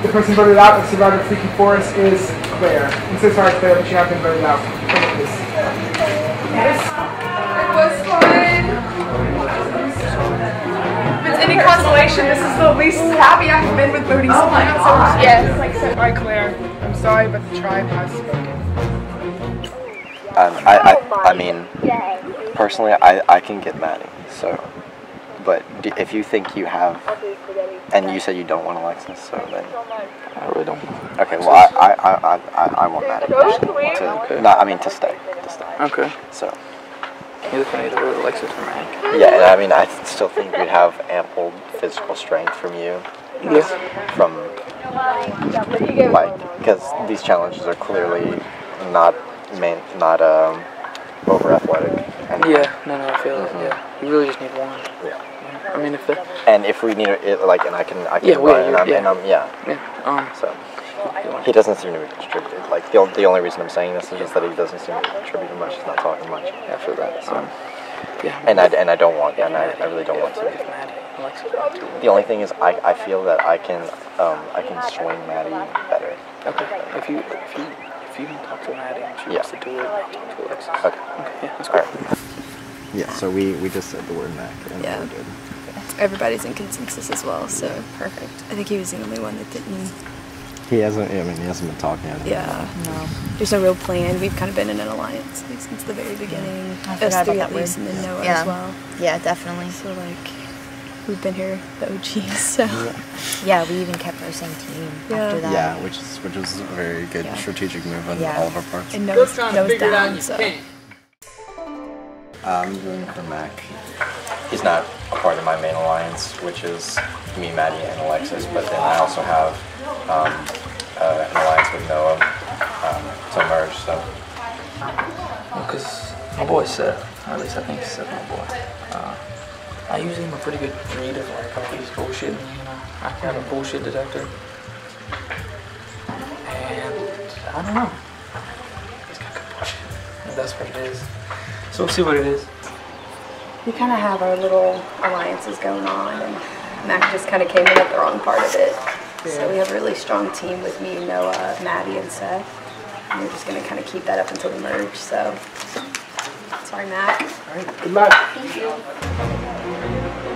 The person voted out of Survivor Freaky Forest is Claire. I'm so sorry, Claire, but you have been voted out. Yes. It was fun. If it's any consolation, this is the least happy I've been with voting. Oh my gosh. Yes. Alright, Claire. I'm sorry, but the tribe has spoken. I mean, personally, I can get Maddie. So, but if you think you have, and you said you don't want Alexis, so then I really don't. Okay, well I want Maddie to stay. Okay. So. Either for either Alexis or Maddie. Yeah, and I mean, I still think we'd have ample physical strength from you. Yes. From, like, because these challenges are clearly not over athletic. Yeah, no, I feel it. Yeah, you really just need one. Yeah. I mean, if the. And if we need it, like, and I can Yeah, run, yeah. So. He doesn't seem to be contributing. Like, the only reason I'm saying this is just that he doesn't seem to be contributing much. He's not talking much after that. So. Yeah. And I don't want, and I really don't want to. The only thing is, I feel that I can swing Maddie better. Okay. If you can talk to Maddie and she wants to do it, I'll talk to Alexis. Okay. Yeah, that's great. Yeah. So we just said the word Mac. And Yeah. we're good. Everybody's in consensus as well, so perfect. I think he was the only one that didn't He hasn't. I mean, he hasn't been talking. Yeah. No. There's no real plan. We've kind of been in an alliance since the very beginning. I Us forgot three about at that least, word. and then Noah Yeah. as well. Yeah, definitely. So like, we've been here, the OGs. So. Yeah, we even kept our same team after that. Yeah, which was a very good strategic move on all of our parts. And Noah's down, so. I'm going for Mac. He's not a part of my main alliance, which is me, Maddie, and Alexis. But then I also have an alliance with Noah to merge. So. Because my boy Seth, at least I think Seth my boy. I usually am a pretty good read of like, oh, he's bullshitting, you know. I have a bullshit detector. And I don't know. He's got good bullshit. And that's what it is. So we'll see what it is. We kind of have our little alliances going on, and Mac just kind of came in at the wrong part of it. So we have a really strong team with me, Noah, Maddie, and Seth. And we're just going to kind of keep that up until the merge, so. Sorry, Mac. All right, good luck. Thank you.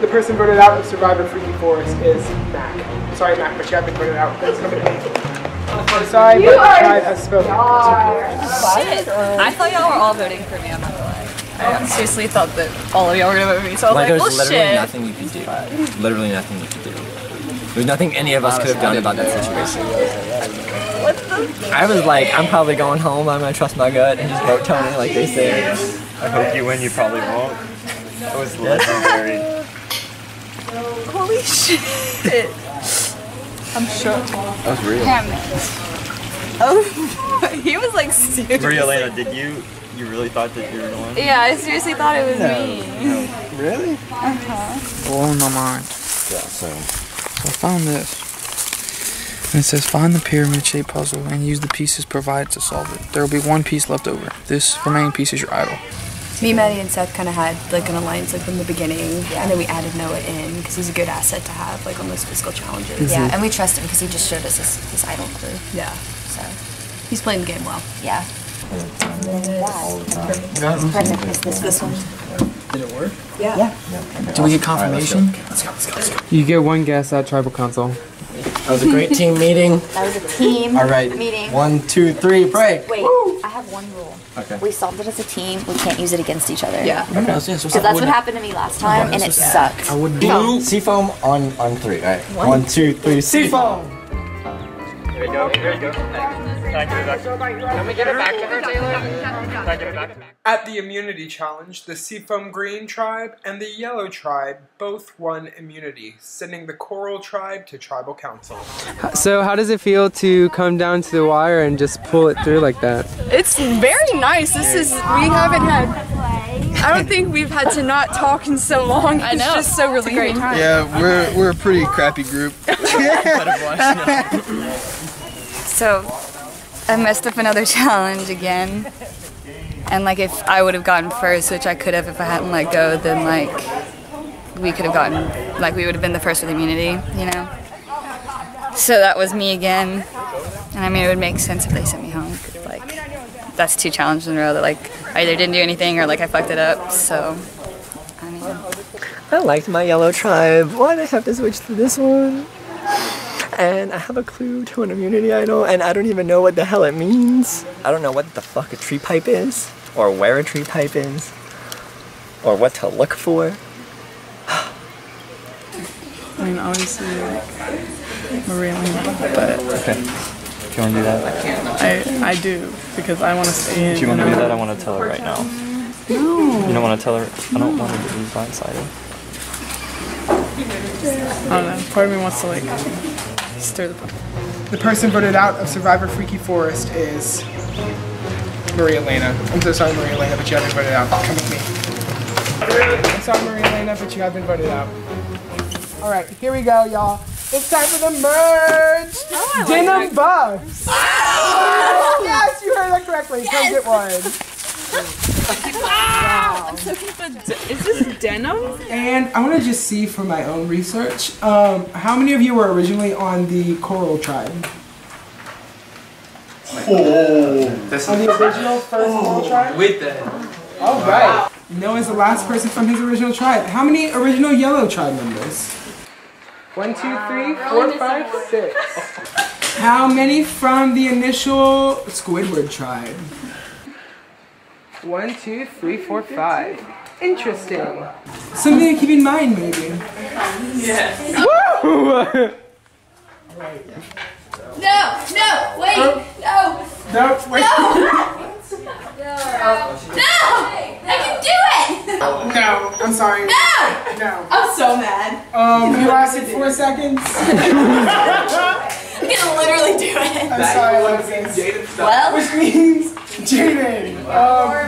The person voted out of Survivor Freaky Forest is Mac. Sorry, Mac, but you have been voted out. That's coming to me. Sorry, but tried as spoken. Shit. I thought y'all were all voting for me, I'm not gonna lie. I seriously thought that all of y'all were gonna vote for me, so I was like, there's well, literally shit. nothing you could do. Literally nothing you could do. There's nothing any of us could have done about that situation. What the? I was like, I'm probably going home. I'm gonna trust my gut and just vote Tony, like they said. I hope you win. You probably won't. That was legendary. Holy shit. I'm shook. That was real. Damn it. Oh, he was like serious. Maria Elena, did you really thought that you were the one? Yeah, I seriously thought it was me. No. Really? Uh-huh. Blowing my mind. Yeah, so I found this. And it says, find the pyramid-shaped puzzle and use the pieces provided to solve it. There will be one piece left over. This remaining piece is your idol. Me, Maddie, and Seth kind of had like an alliance like from the beginning, and then we added Noah in because he's a good asset to have like on those physical challenges. Yeah, and we trust him because he just showed us his idol crew. Yeah. So he's playing the game well. Yeah. This one. Did it work? Yeah. Do we get confirmation? Let's go. You get one guess at Tribal Council. That was a great team meeting. That was a team All right. meeting. 1, 2, 3, break. Wait, I have one rule. Okay. We solved it as a team. We can't use it against each other. Yeah. Okay. Because that's what happened to me last time, and it sucked. I would do Seafoam on 3. All right. 1, 2, 3, Seafoam. Here we go. Here we go. Can we get it back to her, Taylor? At the immunity challenge, the Seafoam Green tribe and the Yellow tribe both won immunity, sending the Coral tribe to Tribal Council. So how does it feel to come down to the wire and just pull it through like that? It's very nice. We haven't had. I don't think we've had to not talk in so long. I know. It's just so relieving. Great time. Yeah, we're a pretty crappy group. So, I messed up another challenge again. And like if I would have gotten first, which I could have if I hadn't let go, then like we could have gotten, like we would have been the first with immunity, you know? So that was me again. And I mean, it would make sense if they sent me home. 'Cause, like, that's 2 challenges in a row that like I either didn't do anything or like I fucked it up, so. I mean. I liked my Yellow tribe. Why did I have to switch to this one? And I have a clue to an immunity idol, and I don't even know what the hell it means. I don't know what the fuck a tree pipe is, or where a tree pipe is, or what to look for. I mean, obviously, like, Maria Elena, but Okay. Do you want to do that? I do, because I want to stay in. Do you want to do that? I want to tell her right now. No. You don't want to tell her? I don't want her to be blindsided. I don't know. Part of me wants to, like, stir the pot. The person voted out of Survivor Freaky Forest is Maria Elena. I'm so sorry, Maria Elena, but you have been voted out. Come with me. I'm sorry, Maria Elena, but you have been voted out. All right, here we go, y'all. It's time for the merge. Denim Buffs. Yes, you heard that correctly. Because it was. Wow. I'm so confused. Is this denim? And I want to just see from my own research, how many of you were originally on the Coral tribe? That's on the original first Coral tribe? With that. All right. Noah's the last person from his original tribe. How many original Yellow tribe members? 1, 2, 3, 4, 5, 6. How many from the initial Squidward tribe? 1, 2, 3, 4, 5. Interesting. Something to keep in mind, maybe. Yes. Woo! No, wait, no. No, wait. No, I can do it. No, I'm sorry. No. I'm so mad. You lasted 4 seconds. I can literally do it. I'm sorry, Alexis. Well, which means Jaden,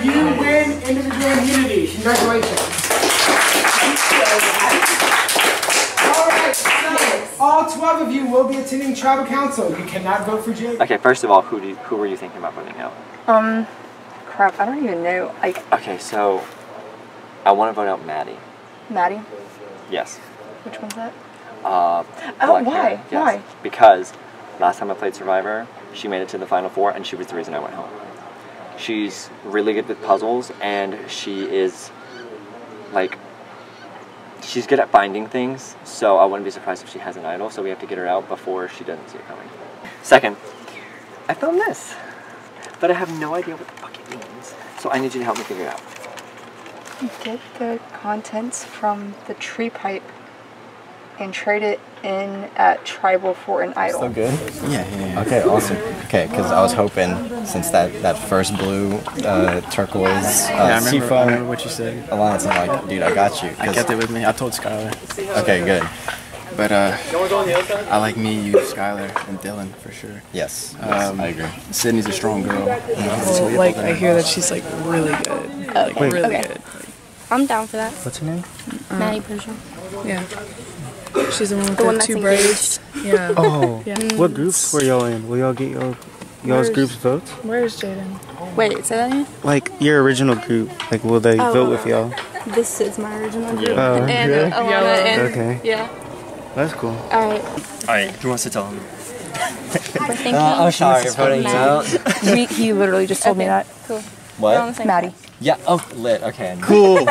you win individual immunity. Congratulations. Alright, so all 12 of you will be attending tribal council. You cannot vote for Jaden. Okay, first of all, who were you thinking about voting out? Crap, I don't even know. Okay, so I want to vote out Maddie. Maddie? Yes. Which one's that? Black why? hair, yes. Why? Because last time I played Survivor, she made it to the final 4, and she was the reason I went home. She's really good with puzzles, and she is, like, she's good at finding things, so I wouldn't be surprised if she has an idol, so we have to get her out before she doesn't see it coming. Second, I found this, but I have no idea what the fuck it means, so I need you to help me figure it out. Get the contents from the tree pipe and trade it in at tribal for an idol. Still good? Yeah. Okay, awesome. Okay, because I was hoping, since that first blue turquoise I seafoam remember what you said. alliance, I'm like, dude, I got you. I kept it with me. I told Skylar. Okay, good. But I like me, you, Skylar, and Dylan for sure. Yes, I agree. Sydney's a strong girl. Well, like I hear that she's like really good. Like really good. I'm down for that. What's her name? Maddie Persian. Yeah. She's the one with The one the that's 2 engaged. braids. Yeah. Oh, Yeah. what groups were y'all in? Will y'all get y'all's Where's- groups votes? Where's Jaden? Wait, say that again? Like your original group, like will they Oh. vote with y'all? This is my original group. Oh, and really? Alana and Okay. yeah. That's cool. Alright. Alright, who wants to tell him? We're thinking. I'm sorry for voting you out. He literally just told me that. Cool. What? We're on the same Maddie. Yeah, oh, lit, okay. Cool.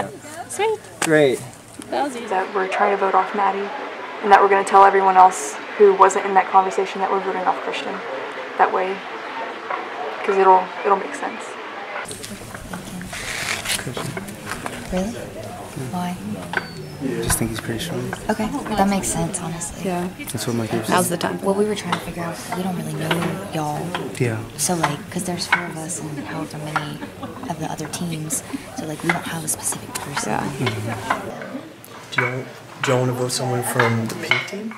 Sweet. Great. That was easy. That we're trying to vote off Maddie, and that we're going to tell everyone else who wasn't in that conversation that we're voting off Christian. That way, because it'll make sense. Really? Why? Just think he's pretty strong. Okay, that makes sense, honestly. Yeah. That's what my group said. Now's the time. Well, we were trying to figure out, we don't really know y'all. Yeah. So, like, because there's 4 of us and however many of the other teams, so, like, we don't have a specific person. Do y'all want to vote someone from the pink team?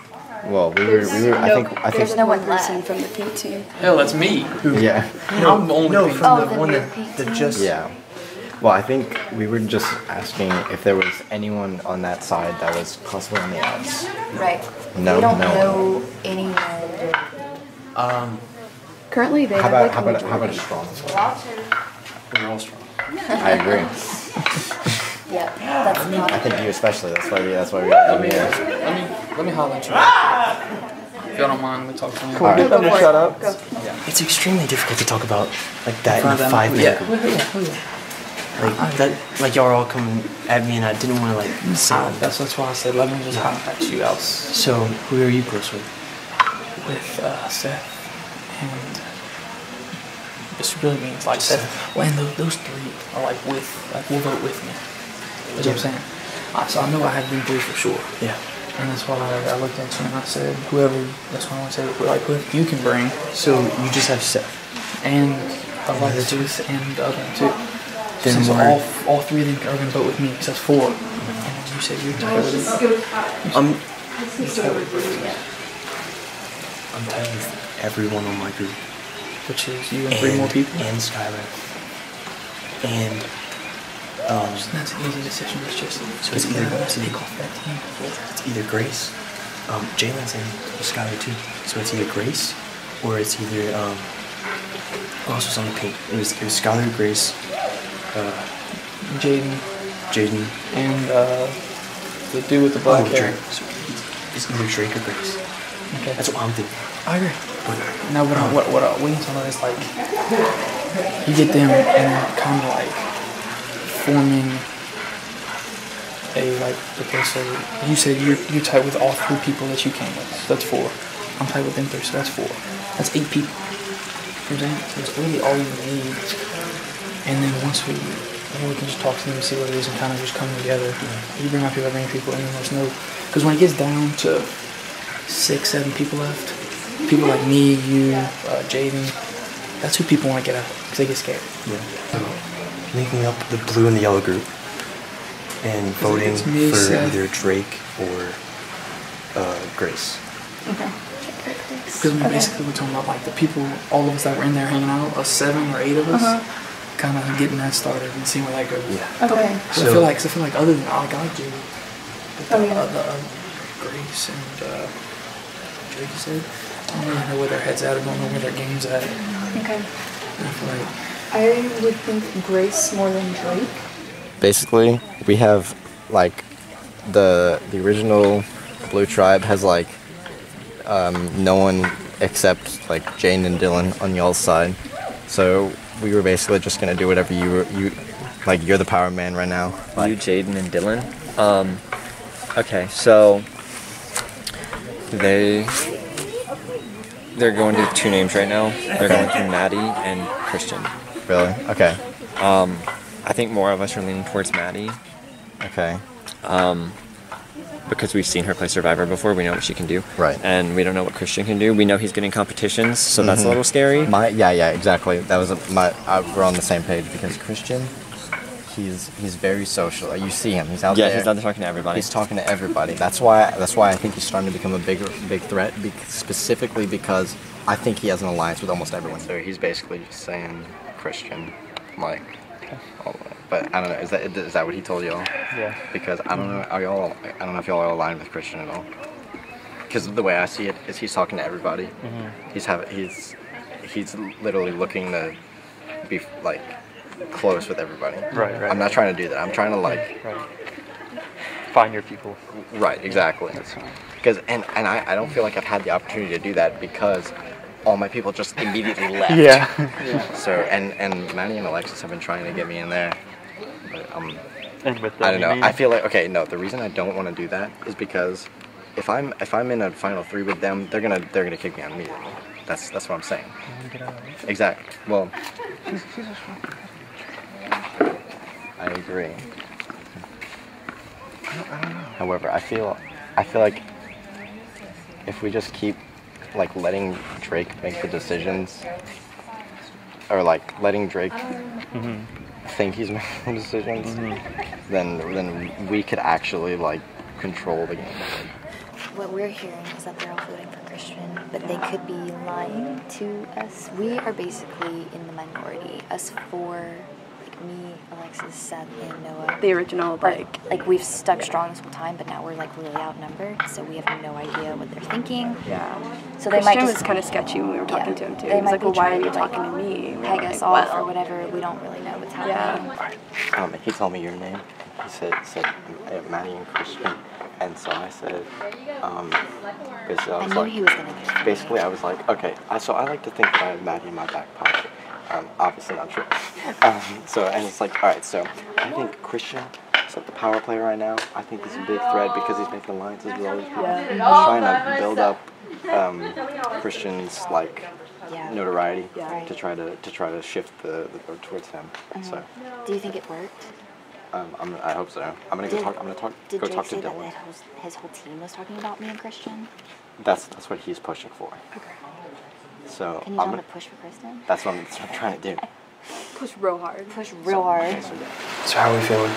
Well, we were. I think. There's no one person from the pink team. Hell, that's me. Yeah. I'm the only pink. from the one that just. Yeah. Well, I think we were just asking if there was anyone on that side that was possibly on the outs. Right. No, We don't no. know anyone. Currently, they How have about like how about a strong squad? We're all strong. I agree. Yeah, that's not. I think you especially. That's why we got you here. Let me holler at you. If y'all don't mind, we talk to him. All right. Shut up. It's extremely difficult to talk about like that in a 5-minute Yeah. group. Like that, like y'all are all coming at me, and I didn't want to like say That's why I said let me just holler at you else. So, who are you close with? With Seth and this really means like Seth. Well, and those 3 are like will vote with me. You know what I'm saying? So I know I have them 3 for sure. Yeah. And that's why I looked at you and I said, whoever, that's why I want to say, like, who you can bring. So you just have Seth. And I like the Tooth and the other one too. Then Since why- all 3 of them are going to vote with me, because that's 4. And you said you're tired with it. I'm tired with everyone on my group. Which is you and 3 more people? And Skylar. And That's an easy decision. It's just so it's either take off that team. It's either Grace, Jalen's in Skylar too. So it's either Grace or it's either who else was on the pink? It was Skylar, Grace, Jaden, and the dude with the black hair. Drake. So it's either Drake or Grace. Okay. That's what I'm thinking. I agree. Now what we need to know is like you get them and kind of like forming a like okay, so you said you're tight with all 3 people that you came with. That's 4. I'm tied with them 3, so that's 4. That's 8 people. You know what I'm saying? So it's really all you need. And then once we can just talk to them and see what it is and kind of just come together. You bring my people, I bring people, and then there's no, because when it gets down to 6, 7 people left, people like me, you, Jaden, that's who people want to get out because they get scared. Yeah. Linking up the blue and the yellow group and voting for either Drake or Grace. Okay. Because basically we're talking about like the people, all of us that were in there hanging out, us 7 or 8 of us, kind of getting that started and seeing where that goes. Yeah. Okay. So I feel like other than I like you, Grace and Drake said, I don't really know where their heads at. I don't know where their game's at. Okay. And I feel like I would think Grace more than Drake. Basically, we have like the original Blue Tribe has like no one except like Jane and Dylan on y'all's side. So we were basically just gonna do whatever you like. You're the power man right now. Like, You, Jaden, and Dylan. Okay, so they're going to 2 names right now. They're going through Maddie and Christian. Really? Okay. I think more of us are leaning towards Maddie. Okay. Because we've seen her play Survivor before, we know what she can do. Right. And we don't know what Christian can do. We know he's getting competitions, so that's a little scary. Yeah, exactly. That was we're on the same page because Christian, he's very social. You see him. He's out there. Yeah, he's out there talking to everybody. He's talking to everybody. That's why I think he's starting to become a big threat. Specifically because I think he has an alliance with almost everyone. So he's basically just saying Christian, like. But I don't know. Is that what he told y'all? Yeah. Because I don't know. I don't know if y'all are aligned with Christian at all. Because the way I see it is he's talking to everybody. He's literally looking to be like close with everybody. Right. I'm not trying to do that. I'm trying to like find your people. Right. Exactly. Because and I don't feel like I've had the opportunity to do that because all my people just immediately left. Yeah. So and Manny and Alexis have been trying to get me in there. But and with them, I don't know. I feel like the reason I don't want to do that is because if I'm in a final 3 with them, they're gonna kick me out immediately. That's what I'm saying. Exactly. Well, I agree. I don't know. However, I feel like if we just keep like letting Drake make the decisions, or like letting Drake think he's making decisions, then we could actually like control the game. What we're hearing is that they're all voting for Christian, but they could be lying to us. We are basically in the minority. Us 4, like me, Alexis, Seth, and Noah. The original, like we've stuck strong this whole time, but now we're like really outnumbered, so we have no idea what they're thinking. Yeah. So they Christian might just was kind of sketchy when we were talking to him too. They He was might like, be "Well, why are trying you to, like, talking to me?" We peg were us like, off or whatever. We don't really know what's happening. He told me your name. He said Maddie and Christian, and so I said, basically I was like, he was gonna do that. Basically, I was like, okay. So I like to think that I have Maddie in my back pocket. Obviously not true. And it's like, all right. So I think Christian is like the power player right now. I think he's a big threat because he's making alliances with all these people. He's trying to build up Christian's like notoriety to try to shift the vote towards him. So. Do you think it worked? I hope so. I'm gonna go talk. Did go Jake talk to say Dylan. that his whole team was talking about me and Christian? That's what he's pushing for. Okay. So Can you tell him to push for Kristen? That's what I'm trying to do. Push real hard. Push real hard. So how are we feeling?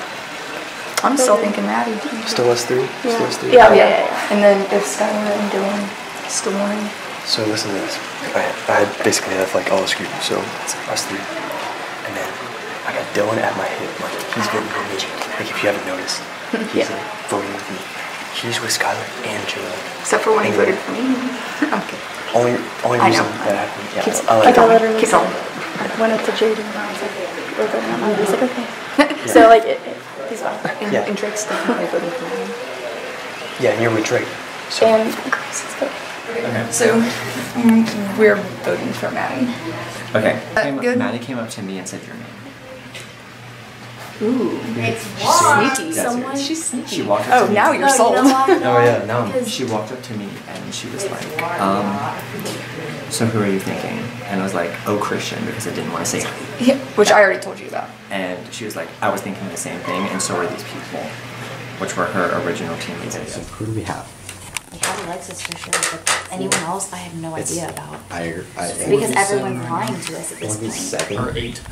I'm still thinking Maddie. Still us 3? Yeah. Still us 3? Yeah. And then if Skylar and Dylan still winning. So listen to this. I basically have like all this group, so it's us 3. And then I got Dylan at my hip. Like he's voting for me. Like if you haven't noticed, he's like voting with me. He's with Skylar and Jalen. Except for when he voted for me. Okay. Only reason that happened. Yeah, I like I that. literally went up to Jaden and I was like, we're voting on him. He's like, okay. So like he's fine. And Drake's definitely voting for me. Yeah, and you're with Drake. So. And Grace is voting. Okay. So we're voting for Maddie. Okay. Good. Maddie came up to me and said your name. Ooh. It's sneaky. Yeah, Someone. She's sneaky. She walked up Oh, to me. now you're sold. Oh yeah, no. She walked up to me and she was like, so who are you thinking? And I was like, oh, Christian, because I didn't want to say Yeah, which I already told you about. And she was like, I was thinking the same thing, and so are these people, which were her original teammates. So who do we have? We have Alexis for sure, but anyone else I have no idea about. Because everyone's lying to us at this point. 7 or 8.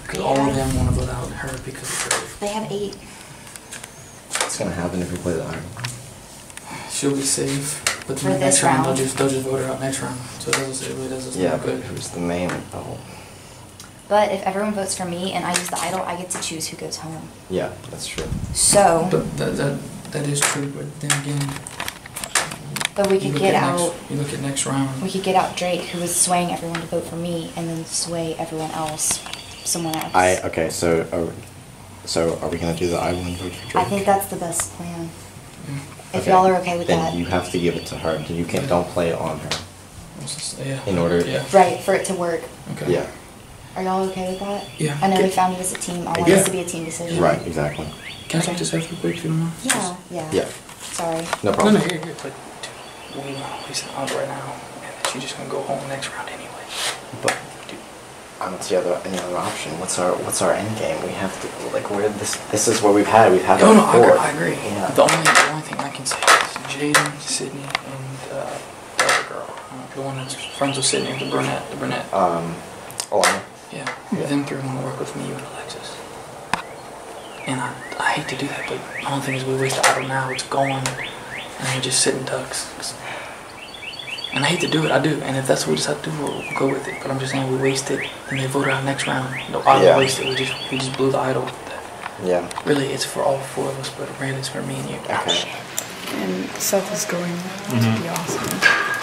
Because all of them want to vote out her because of her. They have 8. What's gonna happen if we play the Iron? She'll be safe, but For then next this round round. they'll just vote her out next round. So it really doesn't Yeah, look but good. who's the main? Oh. But if everyone votes for me and I use the idol, I get to choose who goes home. Yeah, that's true. So. But that is true. But then again. But we could get out. You look at next round. We could get out Drake, who was swaying everyone to vote for me, and then sway everyone else, someone else. Okay, so are we gonna do the I win vote for Drake? I think that's the best plan. If Okay, y'all are okay with then that. you have to give it to her. You can't. Don't play it on her. Yeah. In order. Yeah. Right, for it to work. Okay. Yeah. Are y'all okay with that? Yeah. I know we Okay. found it as a team. I want Yeah. this to be a team decision. Right. Exactly. Can I talk to Seth real quick if you don't mind? Yeah, yeah. Yeah. Sorry. No problem. No, here. But we waste an hour right now, and she's just gonna go home next round anyway. But I don't see any other option. What's our end game? We have to this is what we've had. We've had No, it no, before. I agree. Yeah. The only thing I can say is Jaden, Sydney, and the other girl, the one that's friends with Sydney, the brunette. Alana. Yeah. Them three want to work with me, you and Alexis. And I hate to do that, but the only thing is we waste the idol now. It's gone, and we just sit in ducks. And I hate to do it, I do. And if that's what we decide to do, we'll go with it. But I'm just saying we waste it, and they vote out next round. No idol wasted. We just blew the idol. Yeah. Really, it's for all 4 of us, but really it's for me and you. Okay. And Seth is going to be awesome.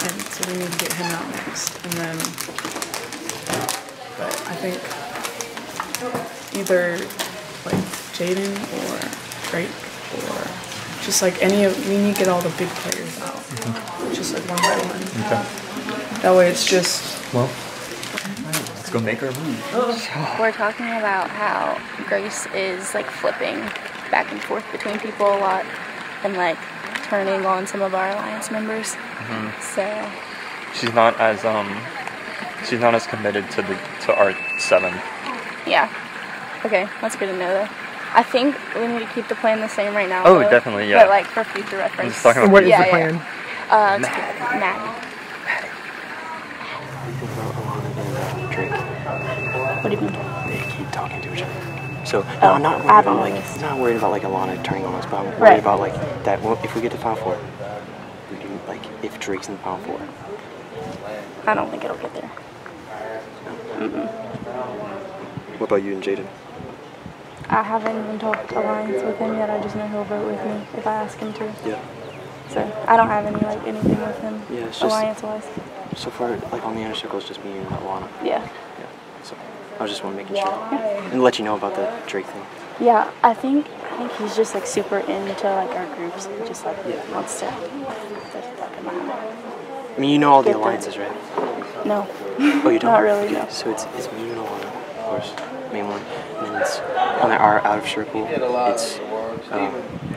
And so we need to get him out next. And then, but I think either like Jaden or Drake or just like we need to get all the big players out. Just like one by one. Okay. That way it's just. Well, let's go make our move. We're talking about how Grace is like flipping back and forth between people a lot and like turning on some of our alliance members. So She's not as committed to our 7. yeah. Okay, that's good to know though. I think we need to keep the plan the same right now. Oh, though, definitely, yeah. But like for future reference. just talking about What is yeah, the plan? Yeah. Matt. What do you mean? They keep talking to each other. So no, Oh, I'm not worried about like Alana turning on us, but I'm worried Right. about like that. Well, if we get to Final Four, we can like if Drake's in the Final Four. I don't think it'll get there. What about you and Jaden? I haven't even talked alliance with him yet. I just know he'll vote with me if I ask him to. Yeah. So I don't have anything with him. Yeah, it's just alliance-wise. so far like on the inner circle it's just me and Alana. Yeah. Yeah. So I was just making sure and let you know about the Drake thing. Yeah, I think he's just like super into like our groups. He just like wants to. I mean, you know all the Get the- alliances, right? No. Oh, you don't? Not really. Okay, No. so it's me and Alana, of course, main one, and then it's on our out of circle. It's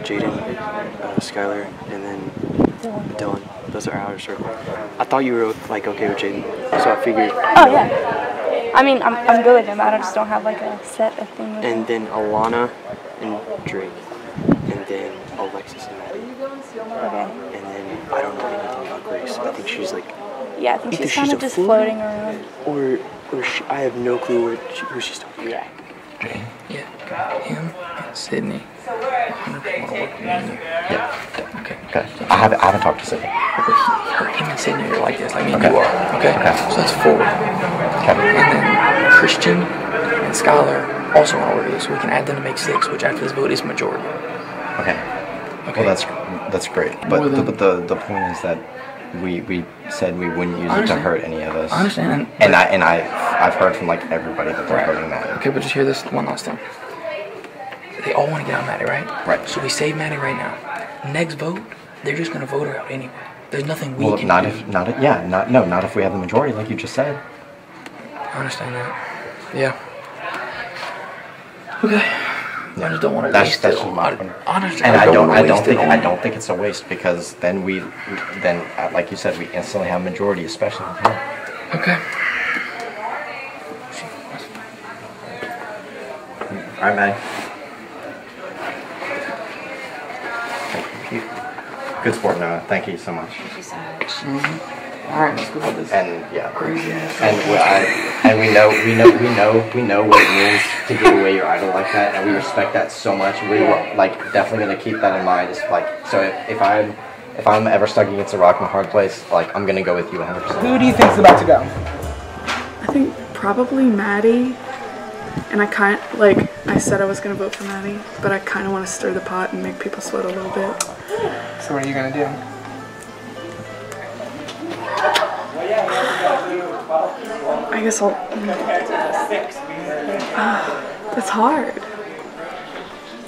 Jaden, Skylar, and then Dylan. Those are our outer circle. I thought you were like okay with Jaden, so I figured. Oh yeah. I mean, I'm good with him. I just don't have like a set of thing with him. And then Alana and Drake, and then Alexis and Maddie. Okay. And then I don't know anything about Grace. I think she's like. Yeah, I think either she's kind of a just fool, floating around. Or I have no clue who she's talking to. Yeah. Yeah. Him and Sydney. 100% want to work with me. Yeah. Okay. I haven't talked to Sydney. Him and Sydney are like this, like me and Okay. you are. Okay? So that's 4. Okay. And then Christian and Skylar also want to work with us, so we can add them to make 6, which after this vote is majority. Okay. Well, that's great. But the point is that we said we wouldn't use it to hurt any of us. I understand. And I've heard from like everybody that they're hurting Maddie. Okay, but just hear this one last thing. They all want to get out Maddie, right? Right. So we save Maddie right now. Next vote, they're just gonna vote her out anyway. There's nothing we Well, can not do. not if we have the majority, like you just said. I understand that. Yeah. Okay. I just don't want to waste That's it. just my opinion. Honestly, And I don't don't think it's a waste because then like you said, we instantly have majority, especially with her. Okay. All right, Maddie. Good sport, Noah. Thank you so much. Thank you so much. All right, let's go with this. And yeah, crazy ass. And we know what it means to give away your idol like that, and we respect that so much. We were like definitely gonna keep that in mind. It's like so if I'm ever stuck against a rock in a hard place, like I'm gonna go with you 100%. Who do you think's about to go? I think probably Maddie. And I said I was gonna vote for Maddie, but I kind of want to stir the pot and make people sweat a little bit. So what are you gonna do? I guess I'll. It's hard.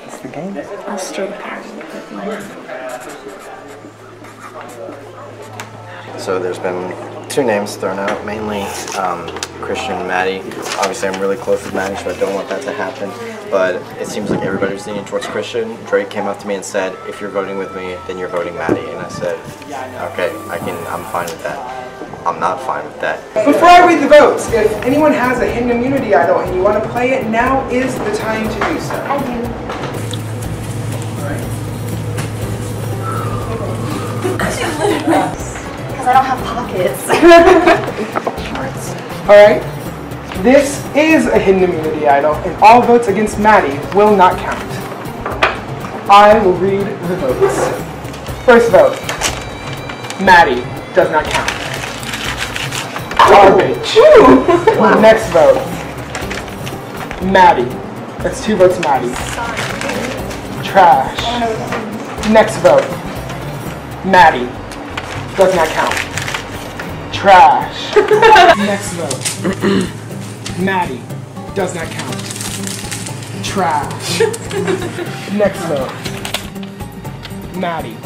It's the game. I'll stir the pot a little bit. So there's been 2 names thrown out, mainly Christian and Maddie. Obviously, I'm really close with Maddie, so I don't want that to happen. But it seems like everybody's leaning towards Christian. Drake came up to me and said, "If you're voting with me, then you're voting Maddie." And I said, "Okay, I'm fine with that." I'm not fine with that. Before I read the votes, if anyone has a hidden immunity idol and you want to play it, now is the time to do so. I do. Because I don't have pockets. Alright, this is a hidden immunity idol, and all votes against Maddie will not count. I will read the votes. First vote, Maddie does not count. Garbage. Next vote, Maddie. That's 2 votes Maddie. Trash. Next vote, Maddie. Does not count. Trash. Next vote, Maddie. Does not count. Trash. Next vote, Maddie.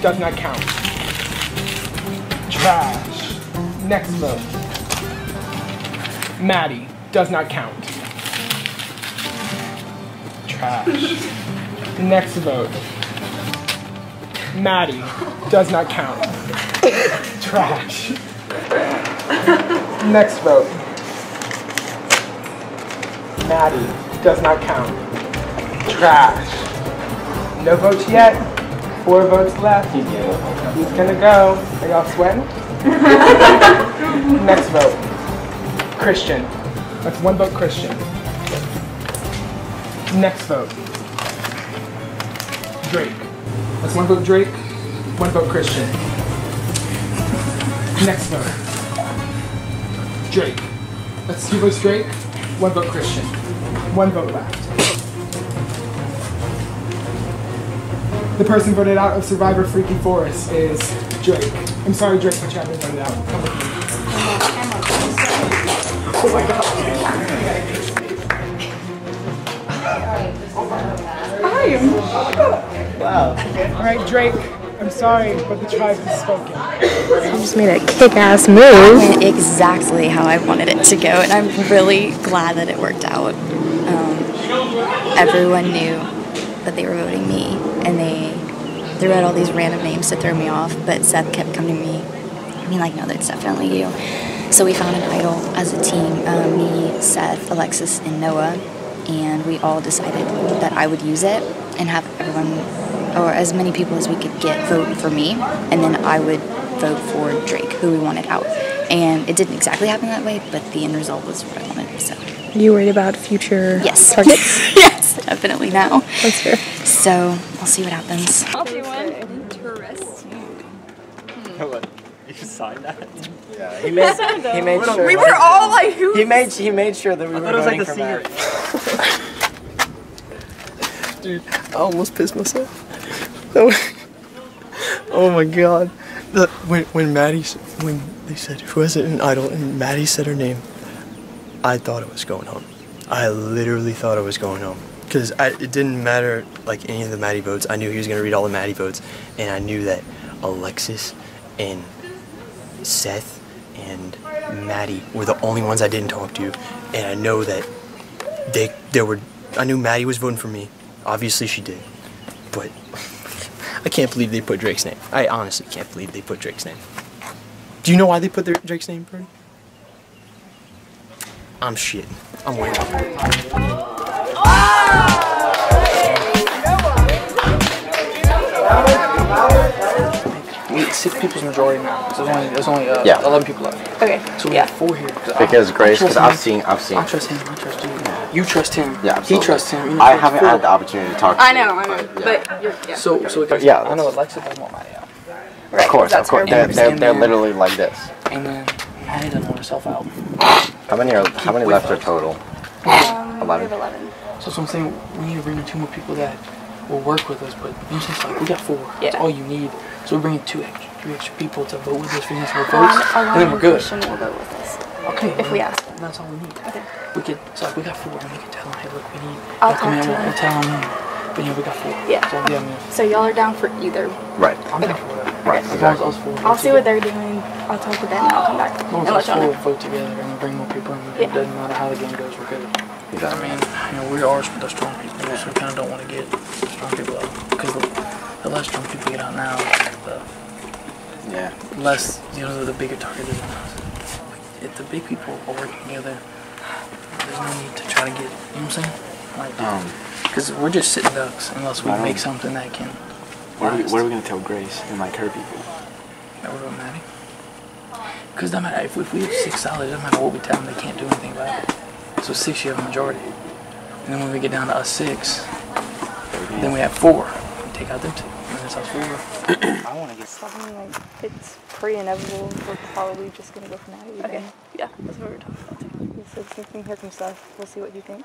Does not count. Trash. Next vote, Maddie. Does not count. Trash. Next vote, Maddie. Does not count. Trash. Next vote, Maddie. Does not count. Trash. No votes yet. 4 votes left. Who's gonna go? Are y'all sweating? Next vote, Christian. That's 1 vote Christian. Next vote, Drake. That's 1 vote Drake, 1 vote Christian. Next vote, Drake. That's 2 votes Drake, 1 vote Christian. 1 vote left. The person voted out of Survivor Freaky Forest is Drake. I'm sorry, Drake, but you haven't voted out. Come with me. Oh my god. Wow. Alright, Drake, I'm sorry, but the tribe has spoken. I just made a kick-ass move. It went exactly how I wanted it to go, and I'm really glad that it worked out. Everyone knew that they were voting me, and they threw out all these random names to throw me off, but Seth kept coming to me, being like, no, that's definitely you. So we found an idol as a team, me, Seth, Alexis, and Noah, and we all decided that I would use it and have everyone, or as many people as we could get, vote for me, and then I would vote for Drake, who we wanted out. And it didn't exactly happen that way, but the end result was what I wanted, so. Are you worried about future Yes. targets? Yes, definitely now. That's fair. So, we'll see what happens. What? You signed that? Yeah, he made sure. We were all like, who? He made sure that we were voting for Matt. Dude, I almost pissed myself. Oh my god. When they said who has an idol and Maddie said her name, I thought I was going home. I literally thought I was going home. Because it didn't matter like any of the Maddie votes. I knew he was going to read all the Maddie votes, and I knew that Alexis and Seth and Maddie were the only ones I didn't talk to, and I know that they were I knew Maddie was voting for me. Obviously she did. But I can't believe they put Drake's name. I honestly can't believe they put Drake's name. Do you know why they put Drake's name, Brody? I'm shitting. I'm way off. It's 6 people's majority now. So there's only 11 people left. Okay. So we have 4 here. Because Grace, because I've seen. I trust him. I trust you. You trust him. Yeah, absolutely. He trusts him. I haven't had the opportunity to talk to I you. know. But you're, yeah. So yeah, I know Alexa doesn't want Maddie out. Of course. They're literally like this. And then Maddie doesn't want herself out. How many left are total? 11. So I'm saying we need to bring in 2 more people that will work with us. But you just like we got 4. That's all you need. So we bring in 3 extra people to vote with us. We need some votes, and then we're good. Christian will vote with us. Okay. If we ask them. That's all we need. Okay. We could. So like we got 4, and we can tell them, hey, look, we need. I'll come talk in to them. and tell them. But yeah, we got 4. Yeah. So, I mean, So y'all are down for either. Right. I'm down for whatever. Right. As long as us 4. I'll see what they're doing. I'll talk with them and I'll come back As long and let as y'all us know. 4 vote together and bring more people in, it doesn't matter how the game goes, we're good. I mean, we are the strong people, so we kind of don't want to get strong people out. Because the less strong people get out now, the less, the bigger target is on us. If the big people are working together, there's no need to try to get, you know what I'm saying? Because we're just sitting ducks unless we make something that can. What are we going to tell Grace and like her people? That we're about Maddie. Because it doesn't matter if we have 6 solids, it doesn't matter what we tell them, they can't do anything about it. So 6, you have a majority. And then when we get down to us 6, then we have 4. We take out them 2. And that's us 4. I want to get something like it's pretty inevitable. We're probably just gonna go for Maddie. Okay. Yeah, that's what we were talking about too. He said something here from Seth. We'll see what you think.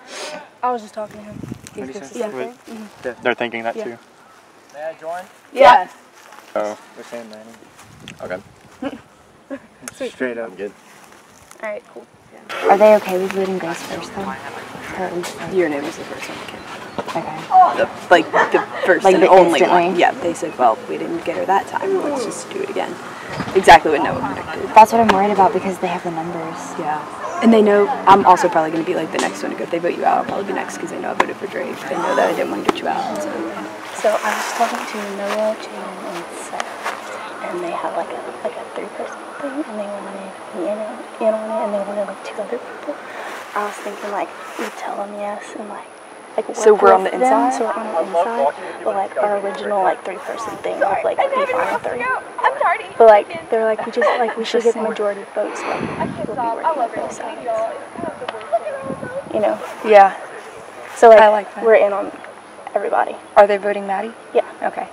I was just talking to him. He thinks the Yeah. same thing? They're thinking that Yeah. too. May I join? Yeah. Oh, we're saying that. Okay. Sweet. Straight up. Good. All right, cool. Are they okay with voting Grace first, though? Or at least, Your name was the first one. Okay. The first Like and the only instantly? one. Yeah, they said, well, we didn't get her that time. Let's just do it again. Exactly what Noah predicted. That's what I'm worried about because they have the numbers. Yeah. And they know I'm also probably going to be like the next one to go. If they vote you out, I'll probably be next because they know I voted for Drake. They know that I didn't want to get you out. So I was talking to Noah, Jan, and Seth, and they had like a 3-person thing, and they wanted me in on it, and they wanted like 2 other people. I was thinking like we tell them yes, and like So we're on the with them, inside? So we're on the inside, but like our original like 3-person thing would like be fine with 3. But like they're like we should get the majority of votes. Like we'll be working with both sides. You know? Yeah. So like, I like that. we're in on everybody. Are they voting Maddie? Yeah. Okay.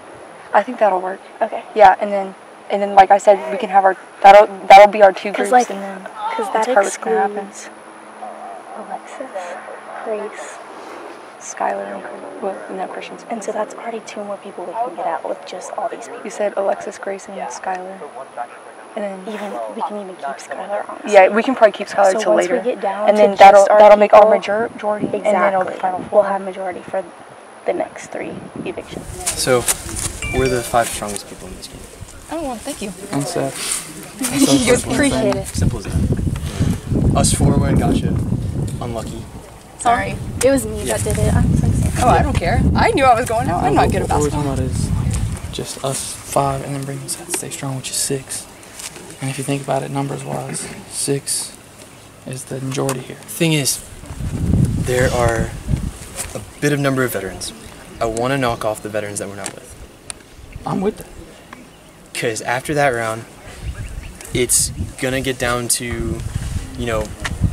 I think that'll work. Okay. Yeah, and then like I said, we can have our that'll be our 2 groups, Like, and then because that's that part what's gonna happen. excludes Alexis, Grace, Skylar and Christian's. and so that's already 2 more people we can get out with just all these people. You said Alexis, Grace, and Skylar. And then we can even keep Skylar on. Yeah, we can probably keep Skylar so till once later. we get down and to then just that'll our make our people, majority, exactly. and then it'll be final 4. We'll have majority for the next 3 evictions. So, we're the 5 strongest people in this game. Oh, well, thank you. And Seth. You appreciate it. Simple as that. Us 4 were in gotcha. Unlucky. Sorry. It was me that did it. I'm so sorry. Oh, I don't care. I knew I was going out. I'm not good at What we're basketball. talking about is just us 5 and then bringing Seth to stay strong, which is 6. And if you think about it numbers-wise, 6 is the majority here. Thing is, there are a bit of number of veterans. I want to knock off the veterans that we're not with. I'm with that. Because after that round, it's going to get down to,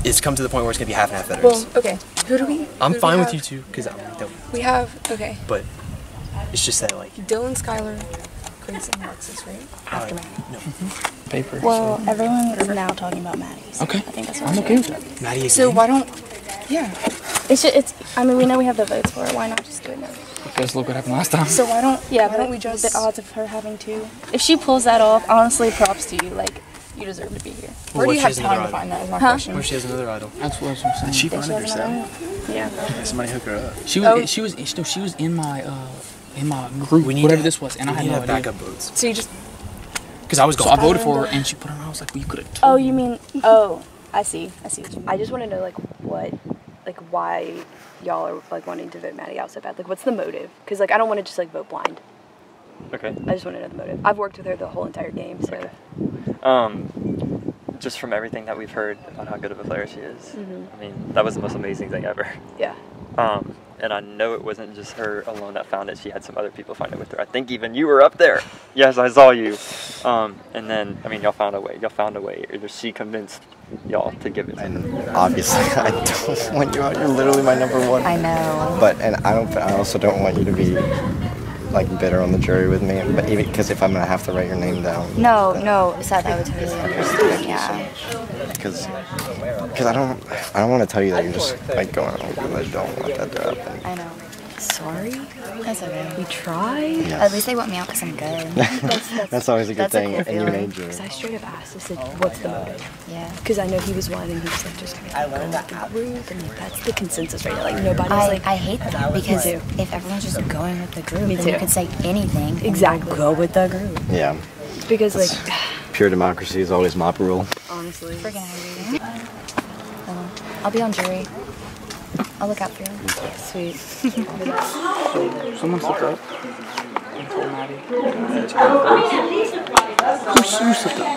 it's come to the point where it's going to be half and half veterans. Well, okay. Who do we? I'm who do fine we with have? you two, because I'm dope. We have, okay. But it's just that, like... Dylan, Skylar, Grace, and Alexis, right? After Maddie. No. Paper. Well, everyone is now talking about Maddie. So Okay. I think that's what I'm okay with that. Maddie So why don't, yeah. I mean, we know we have the votes for it. Why not just do it now? Because look what happened last time. So why don't we just just... the odds of her having 2? If she pulls that off, honestly, props to you. Like, you deserve to be here. Where do you have time to find that is my question. What if she has another idol? That's what I'm saying. She found She has herself. another- Yeah. Yeah, somebody hook her up. She was in my group, whatever this was, and I had no idea. backup votes. So you just... Because I was So gone. I voted for her, and she put her on. I was like, well, you could have told Oh, me. you mean? Oh, I see. I see what you mean. I just want to know, like, what like why y'all are like wanting to vote Maddie out so bad. Like, what's the motive? Because like I don't want to just like vote blind. Okay. I just want to know the motive. I've worked with her the whole entire game, so. Just from everything that we've heard about how good of a player she is. Mhm. I mean, that was the most amazing thing ever. Yeah. And I know it wasn't just her alone that found it. She had some other people find it with her. I think even you were up there. Yes, I saw you. And then, I mean, y'all found a way. Y'all found a way. Or she convinced y'all to give it to her. Obviously, I don't want you out. You're literally my number one. I know. But I also don't want you to be like bitter on the jury with me. But even because if I'm gonna have to write your name down. No, Seth, I would totally understand. Yeah. Because I don't want to tell you that you're just like going on. I don't want that to happen. I know. Sorry. That's okay. We tried. Yes. At least they want me out because I'm good. That's always a good that's thing, a cool and you feeling. made yours. Because I straight up asked, I said, what's the motive? Yeah. Because I know he was one, and he was like, just gonna go with the group, and like, that's the consensus right now. Like, nobody's like. I hate that because Me too. if everyone's just going with the group, Me then too. you could say anything. and Exactly. Go with the group. Yeah. Because like. Pure democracy is always mob rule. Honestly. Freaking angry. I'll be on jury. I'll look out for you. Sweet. Someone slipped up and told Maddie. Who slipped up?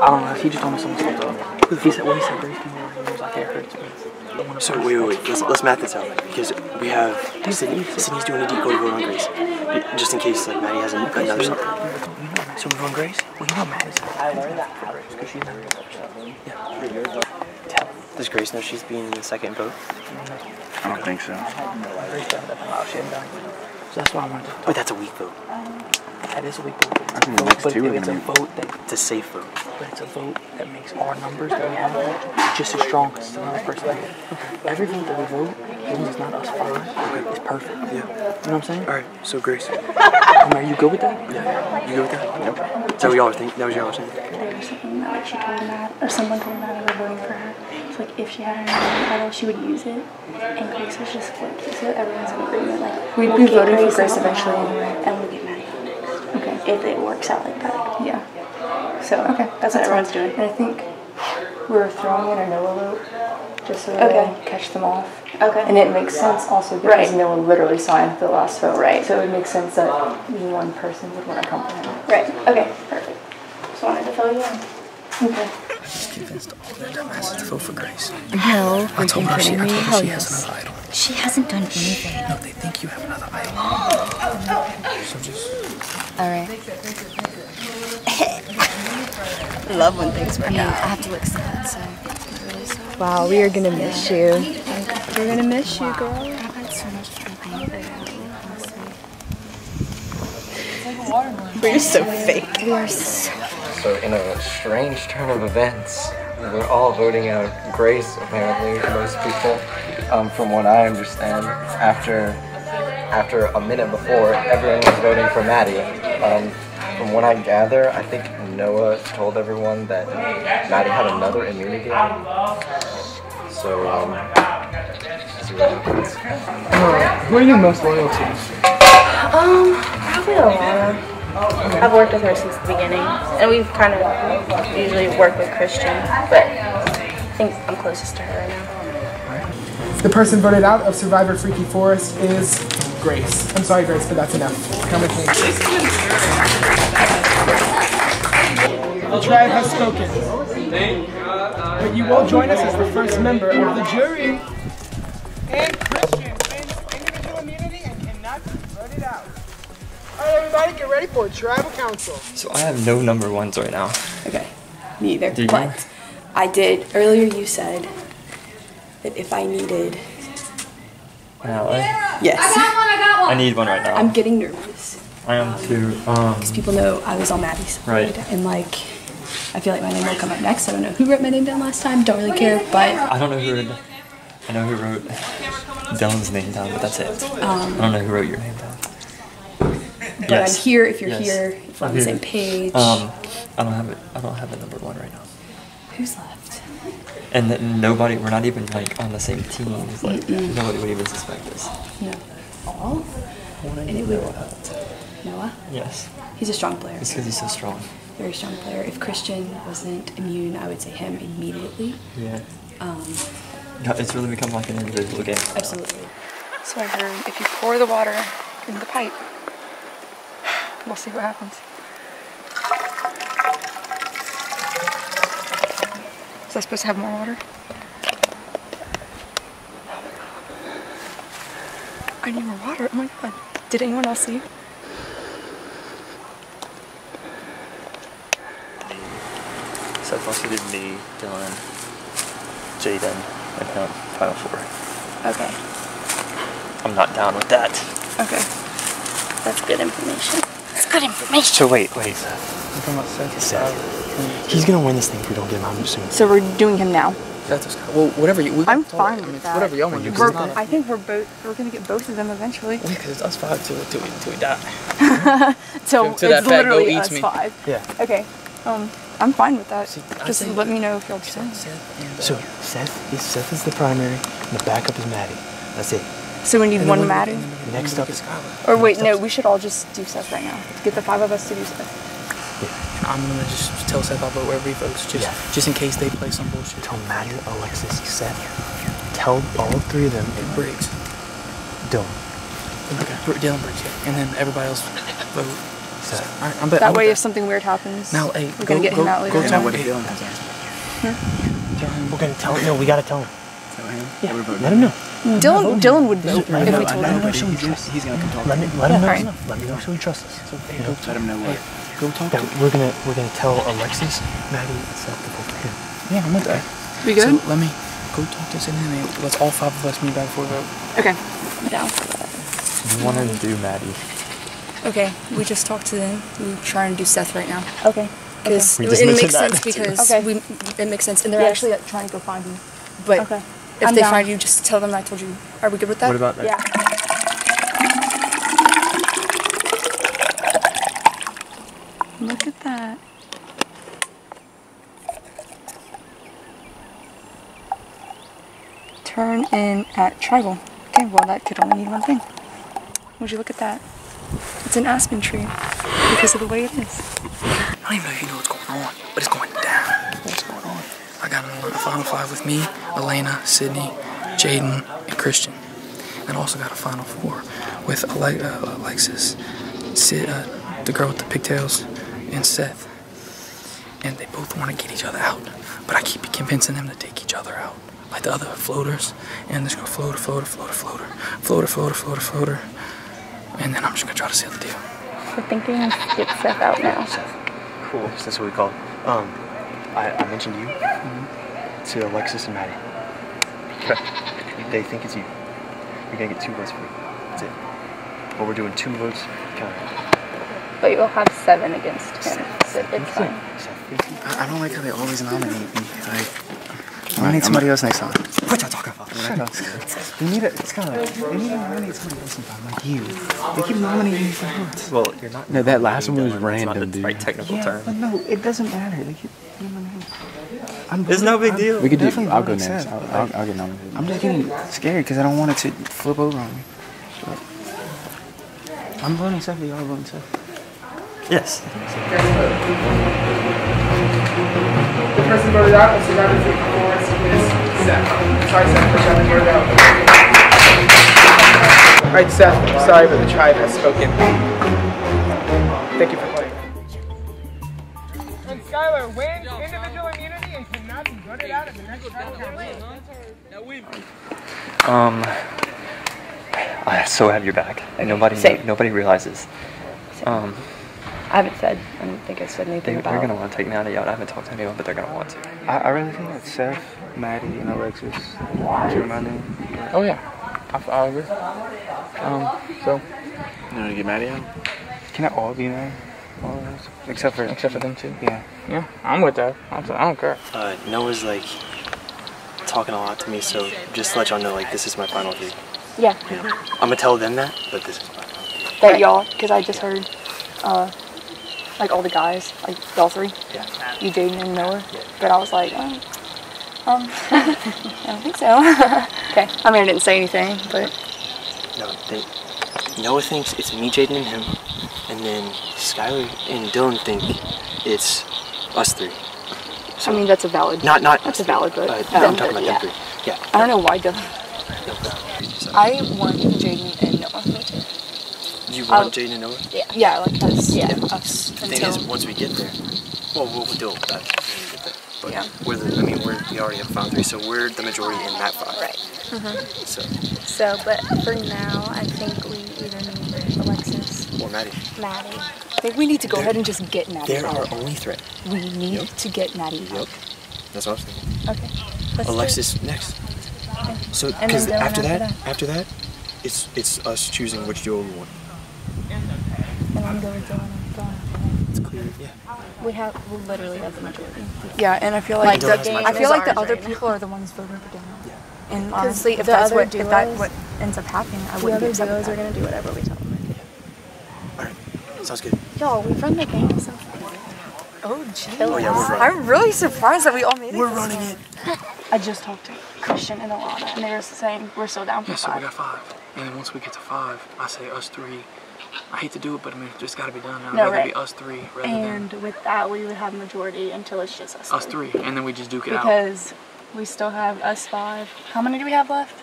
I don't know. He just told me someone slipped up. He said, when he said Grace came over, he was like, it hurts me. So wait. Let's math this out because we have Sydney. Sydney's doing a decoy vote on Grace, just in case like Maddie has another something. So we're on Grace? Well, you know Maddie's for Grace because she's never yeah. Does Grace know she's being the second vote? I don't think so. Grace doesn't allow shit done. So that's why I wanted to talk. But that's a weak vote. That is a weak vote. I think the next two are It's a gonna be- vote that It's a safe vote. But it's a vote that makes our numbers that we have just as strong because it's another person. Every vote that we vote, even if it's not us five, is perfect. Yeah. You know what I'm saying? All right. So Grace. Are you good with that? Yeah. You good with that? Yep. Is that what y'all were thinking? That was y'all were saying? There was something that like she told Matt, or someone told Matt we were voting for her. So like if she had an American title, she would use it. And Grace was just flipped. So everyone's in agreement. Like We'd we'll be get voting for Grace Grace out eventually now, anyway. and we'll get Maddie out next. Okay. If it works out like that. Yeah. So Okay, that's what everyone's doing. And I think we're throwing in a Noah vote just so we Okay. don't catch them off. Okay. And it makes sense also because Right. no one literally signed the last vote. Right. So it would make sense that one person would want to comprehend. Right. Okay. Perfect. Just wanted to fill you in. Okay. She's convinced all their dumbasses to vote for Grace. No, I told her she Hell has yes. another idol. She hasn't done anything. No, they think you have another idol. So just. All right. Love when things work I out. have to look sad, so I'm really sorry. Wow, we are gonna miss you. We're gonna miss you, girl. I've had so much fun playing for you, honestly. We're so fake. We are so. So in a strange turn of events, we're all voting out Grace, apparently, most people. From what I understand, after a minute before, everyone was voting for Maddie. From what I gather, I think Noah told everyone that Maddie had another immunity. So, let's see what happens. Who are you most loyal to? Probably Alana. I've worked with her since the beginning, and we've kind of usually worked with Christian, but I think I'm closest to her right now. The person voted out of Survivor Freaky Forest is Grace. I'm sorry, Grace, but that's enough. Come with me. The tribe has spoken. But you will join us as the first member of the jury. And Christian wins individual immunity and cannot be voted out. Alright, everybody, get ready for tribal council. So I have no number ones right now. Okay. Me either. Do you? But I did. Earlier you said that if I needed. An ally? Yes. I need one right now. I'm getting nervous. I am too. Because people know I was on Maddie's side. Right. And like, I feel like my name will come up next. I don't know who wrote my name down last time. Don't really care. But I don't know who wrote. I know who wrote Dylan's name down, but that's it. I don't know who wrote your name down. But I'm here if you're Yes. here. If we're on I'm the here. same page. I don't have it. I don't have a number one right now. Who's left? And then nobody. We're not even like on the same team. It's like nobody would even suspect us. No. All? And it would. Noah? Yes. He's a strong player. It's because he's so strong. Very strong player. If Christian wasn't immune, I would say him immediately. Yeah. It's really become like an individual game. Absolutely. So I heard if you pour the water in the pipe, we'll see what happens. Is I supposed to have more water? I need more water. Oh my god. Did anyone else see? Seth wants to do me, Dylan, Jaden, and him, Final Four. Okay. I'm not down with that. Okay. That's good information. That's good information. So wait. Seth. He's gonna win this thing if we don't get him out soon. So we're doing him now. Well, whatever you. I'm fine with that. Whatever y'all want to do. I think we're gonna get both of them eventually. Yeah, because it's us five till we die. So Till that it's fat goat literally eats us me. 5. Yeah. Okay. I'm fine with that. Just say- let me know if y'all decide. So Seth is the primary, and the backup is Maddie. That's it. So we need one Maddie? Next up is Or wait, no, we should all just do Seth right now. Get the 5 of us to do Seth. I'm gonna just tell Seth I'll vote wherever he votes, just in case they play some bullshit. Tell Maddie, Alexis, Seth. Tell all 3 of them. Briggs. Dylan. Okay. Dylan Briggs, yeah. And then everybody else vote. Seth. All right, That way, if something weird happens, now, hey, we're gonna get him out later. We're gonna tell him. No, we gotta tell him. Yeah. Let him know. Dylan would vote if we told him. He's gonna come talk. Let him know. Alright. Let me know so he trusts us. Let him know what. Go talk to him. We're gonna tell Alexis, Maddie, and Seth to vote for him. Yeah, I'm with that. We good? So let me go talk to Sydney and let's all 5 of us meet back before we vote. Okay. Down. You want to do Maddie. Okay, we just talked to them. We're trying to do Seth right now. Okay. Because We just it mentioned makes that sense too. because Okay. it makes sense, and they're Yes. actually trying to go find you. But Okay. if I'm they down. find you, just tell them I told you. Are we good with that? What about that? Yeah. Look at that. Turn in at Tribal. Okay, well that could only mean one thing. Would you look at that? It's an aspen tree because of the way it is. I don't even know if you know what's going on, but it's going down. What's going on? I got a final 5 with me, Elena, Sydney, Jaden, and Christian. And I also got a final 4 with Alexis, the girl with the pigtails, and Seth. And they both want to get each other out, but I keep convincing them to take each other out. Like the other floaters, and just go floater, floater, floater, floater, floater, floater, floater, floater. And then I'm just gonna try to seal the deal. We're thinking get Seth out now. Cool. So that's what we call it. I mentioned you to Alexis and Maddie. Okay. They think it's you. You're gonna get 2 votes for you. That's it. But we're doing 2 votes. But you'll have 7 against him, so it's fine. I don't like how they always nominate me. Nominate somebody else next time. What y'all talking about? Shut up. We need to nominate somebody else sometime, like you. They keep nominating you for votes. Well, you're not. No, that last one was It's random, not the dude. right technical term. But no, it doesn't matter. They keep nominating. It's no big deal. We could do. definitely I'll go voting next. Seth, I'll get nominated. I'm just getting scared because I don't want it to flip over on me. So, I'm voting Seth. Are y'all voting Seth? Yes. The person voted out, so that is Seth. Sorry, Seth, for shouting your vote. Alright, Seth, I'm sorry, but the tribe has spoken. Thank you for playing. And Skylar wins individual immunity and cannot be voted out at the next tribal I so have your back. And nobody realizes. I haven't said. I don't think I said anything about. They're gonna want to take me out of yacht. I haven't talked to anyone, but they're gonna want to. I really think that Seth, Maddie, and Alexis should my name. Oh yeah, I agree. So You want to get Maddie out? Can it all be there? All of us? Except for them two. Yeah. I'm with that. I don't care. Noah's like talking a lot to me, so just to let y'all know, like, this is my final view. Yeah. I'm gonna tell them that, but this is my final view. That y'all, because I just heard, like all the guys, like y'all 3. Yeah. You, Jaden, and Noah. But I was like, I don't think so. Okay. I mean, I didn't say anything, but. No, Noah thinks it's me, Jaden, and him, and then Skylar and Dylan think it's us 3. I mean, that's a valid. Not. That's a valid vote. I'm talking about them 3. Yeah. I don't know why Dylan. I want Jaden and Noah. Me too. You want Jaden and Noah? Yeah, like us. Yeah, us. The thing is, once we get there, well, we'll deal with that when we get there. But Yeah. we already have found 3, so we're the majority in that 5. Right. So, But for now, I think we either need Alexis or Maddie. Maddie. I think we need to go ahead and just get Natty. They're our only threat. We need to get Natty. Yep. That's what I was thinking. Okay. Let's Alexis next. So, And then because Dylan after that, it's us choosing which duo we want. And I'm going Dylan and Dylan. It's clear. Yeah. We literally have the majority. Yeah, and I feel like Dylan has I feel like the ours other right people are the ones voting for Dylan. Yeah. And 'Cause honestly, if the that's other what duos- what ends up happening, I The wouldn't be other upset with duos that. are going to do whatever we tell them. Sounds good. Y'all, we've run the game so Oh, geez. Oh, yeah, we're running. I'm really surprised that we all made it. We're running it. I just talked to Christian and Alana, and they were saying we're still down for Yeah, so we 5. got 5. And then once we get to 5, I say us 3. I hate to do it, but I mean, it's just got to be done. I'd No, rather right. be us 3 rather And with that, we would have majority until it's just us than us 3. And then we just duke it out. Because we still have us 5. How many do we have left?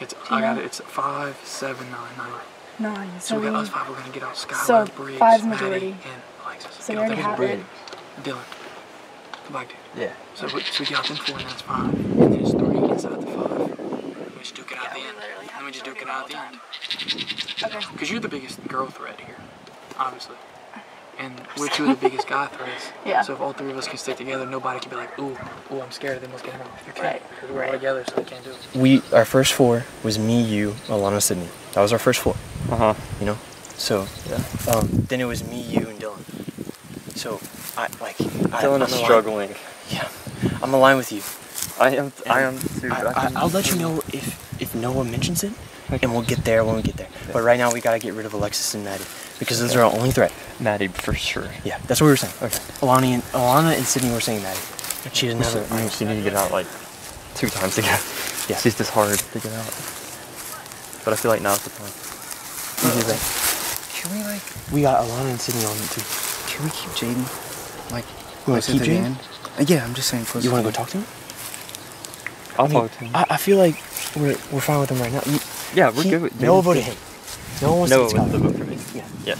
It's Do you know? It's 5, 7, 9, 9. 9. So we got us 5. We're gonna get out Skylar, So Briggs, 5's Maddie, majority. and Alexis. So Get we out already them have four. it. Dylan, the black dude. Yeah. So we got them 4, and then it's 5. And then it's 3 inside the 5. We just duke it out at the end. And then we just duke it out at the end. Okay. Because you're the biggest girl threat here, obviously. And we're 2 of the biggest guy threats. Yeah. So if all 3 of us can stick together, nobody can be like, ooh, I'm scared of them, let's get him out. You can't. Right. Because we're all together, so we can't do it. Our first 4 was me, you, Alana, Sydney. That was our first 4. You know? So, then it was me, you, and Dylan. So, Dylan is struggling. Yeah. I'm aligned with you. I am too. I'll let you know if Noah mentions it, and we'll get there when we get there. But right now, we gotta get rid of Alexis and Maddie, because those are our only threat. Maddie, for sure. Yeah, that's what we were saying. Okay. Alana and Sydney were saying Maddie. She doesn't have She need to get out like 2 times again. Yeah. She's just hard to get out. But I feel like now's the time. Can we we got Alana and Sydney on it too. Can we keep Jaden? Like, You wanna closer keep to the Jaden? end? Yeah, I'm just saying closer. You wanna to go talk to him? I'll talk to him. I feel like we're fine with him right now. Yeah, we're good with Noah Jaden. voted him. No one wants Noah to wants to vote for me. Yeah.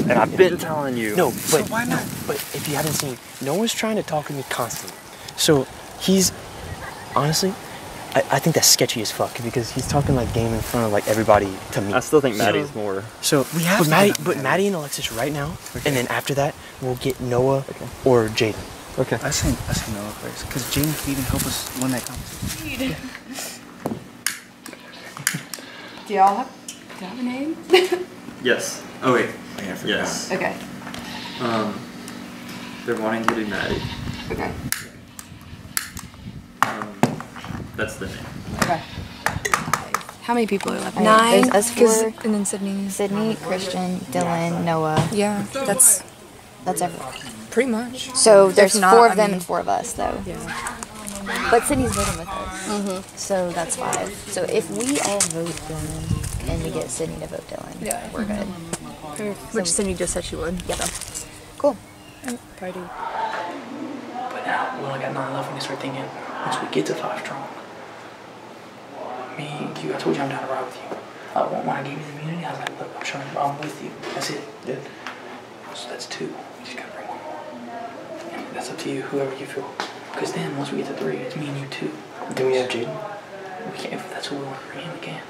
And I've been telling you. No, but why not? But if you haven't seen, Noah's trying to talk to me constantly. So he's honestly, I think that's sketchy as fuck because he's talking like game in front of like everybody to me. I still think Maddie's more. So We have to but Maddie and Alexis right now, Okay. and then after that we'll get Noah or Jaden. Okay. I say Noah first, because Jaden can even help us win that competition. Do y'all have a name? Yes. Oh wait. Yes. Okay. They're wanting to do Maddie. Okay. That's the name. Okay. How many people are left? All right, 9. there's us 4. And then Sydney. Sydney, Christian, Dylan, Noah. Yeah, that's everyone. pretty much. So there's If not, 4 of I them mean- and 4 of us, though. Yeah. But Sydney's voting with us. So that's 5. So if we all vote Dylan and we get Sydney to vote Dylan, we're good. Which Sydney just said she would. Yep. So. Cool. Party. But now, we only got 9 left, and we start thinking, once we get to 5 strong, me, you, I told you I'm down to ride with you. When I gave you the immunity, I was like, look, I'm showing you I'm with you. That's it. Yeah. So that's 2. We just gotta bring 1 more. And that's up to you, whoever you feel. Because then, once we get to 3, it's me and you 2. Then we have Jaden. We can't, if that's who we want to bring in, we can.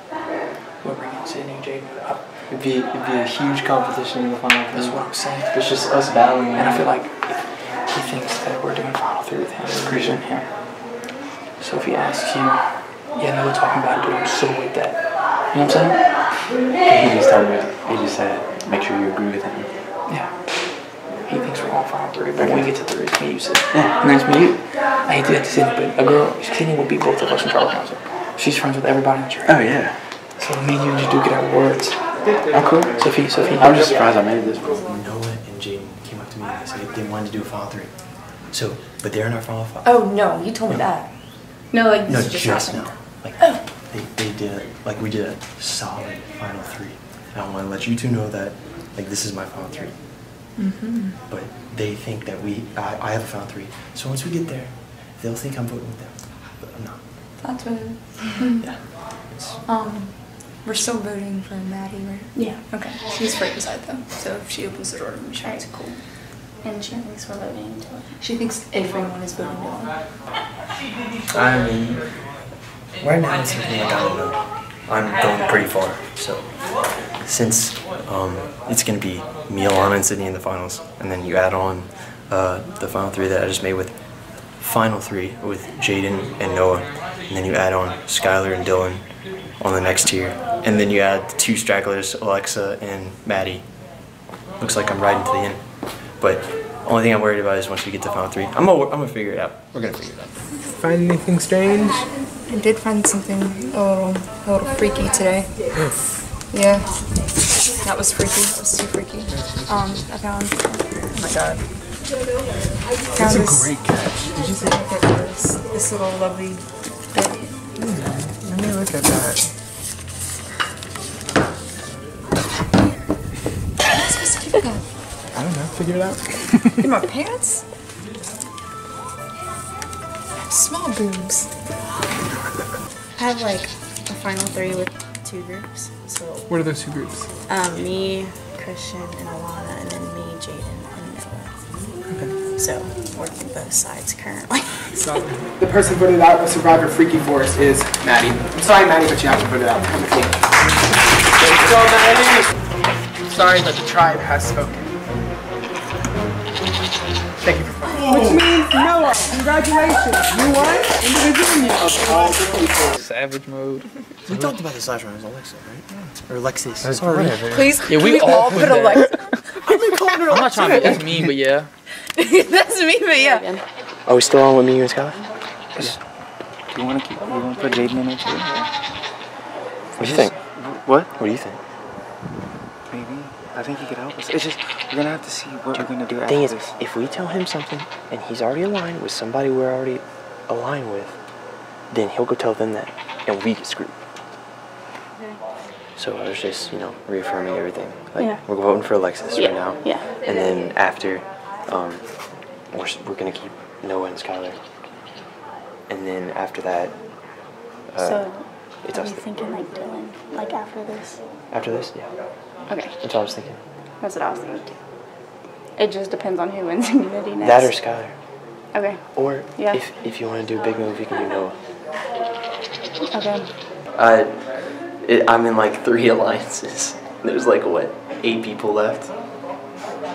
We'll bring in Sydney and Jaden. It'd be a huge competition in the final 3. That's what I'm saying. It's just us battling. And I feel like if he thinks that we're doing final 3 with him, Christian him. So if he asks you, yeah, no, we're talking about it, dude, I'm so with that. You know what I'm saying? He just told me, he just said, make sure you agree with him. Yeah. He thinks we're on final 3, but when we get to 3, it's me, you, Sid. And then it's me, you. I hate to do that to Sydney, but a girl, Sydney will beat both of us in tribal council. She's friends with everybody in the church. Oh, yeah. So me and you just do get our words. I'm cool. Sophie. I'm just surprised I made this. Noah and Jaden came up to me and they said they wanted to do a final 3. So, but they're in our final 5. Oh no, you told me that. No, like No, this just happened. now. Like they did we did a solid final 3. And I want to let you 2 know that like this is my final 3. But they think that I have a final 3. So once we get there, they'll think I'm voting with them, but I'm not. That's good. Yeah. We're still voting for Maddie, right? Yeah. Okay. She's right beside them, so if she opens the door to me, she makes it cool. And she thinks we're voting Dylan. She thinks everyone is voting Dylan. I mean, right now it's something like I don't know. I'm going pretty far, so since it's gonna be me, Alana, and Sydney in the finals, and then you add on the final three that I just made with final three with Jaden and Noah, and then you add on Skylar and Dylan on the next tier, and then you add the two stragglers, Alexa and Maddie. Looks like I'm riding to the end, but only thing I'm worried about is once we get to final three. I'm gonna figure it out. We're gonna figure it out. Find anything strange? I did find something a little freaky today. Yeah, that was freaky. That was too freaky. I found. Oh my god. That's a great catch. Did you see this little lovely bit? Let me look at that. What specific gun? I don't know. Figure it out. In my pants? Small boobs. I have like a final three with two groups. So What are those two groups? Me, Christian, and Alana, and then me, Jaden, and Noah. Okay. So working both sides currently. So the person voted out of Survivor Freaky Force is Maddie. I'm sorry, Maddie, but you have to put it out. Come on. Let's go, Maddie. Sorry, but the tribe has spoken. Thank you for playing. Which means Noah, congratulations. You won individual of all the people. Savage mode. We talked about this last round. It was Alexa, right? Or Alexis. That's Sorry. whatever. Please, Yeah, we can all put put that. Alexa. I've been calling her I'm not trying to be that's mean, but yeah. That's me, but yeah. Are we still on with me, you and Skylar? Yes. Do you want to put Jaden in it too? What do you think? What? What do you think? Maybe. I think he could help us. It's just, we're gonna have to see what we're gonna do The after thing is, this. if we tell him something and he's already aligned with somebody we're already aligned with, then he'll go tell them that, and we get screwed. So I was just, reaffirming everything. Like, Yeah. we're voting for Alexis right now. Yeah. And then after, we're gonna keep Noah and Skylar. And then after that, So, it's are us. you thinking like Dylan, like after this? After this, yeah. Okay. That's what I was thinking. That's what I was thinking too. It just depends on who wins immunity next. That or Skylar. Okay. Or Yeah. if you want to do a big move, you can do Noah. Okay. I'm in like 3 alliances. There's like, what, 8 people left?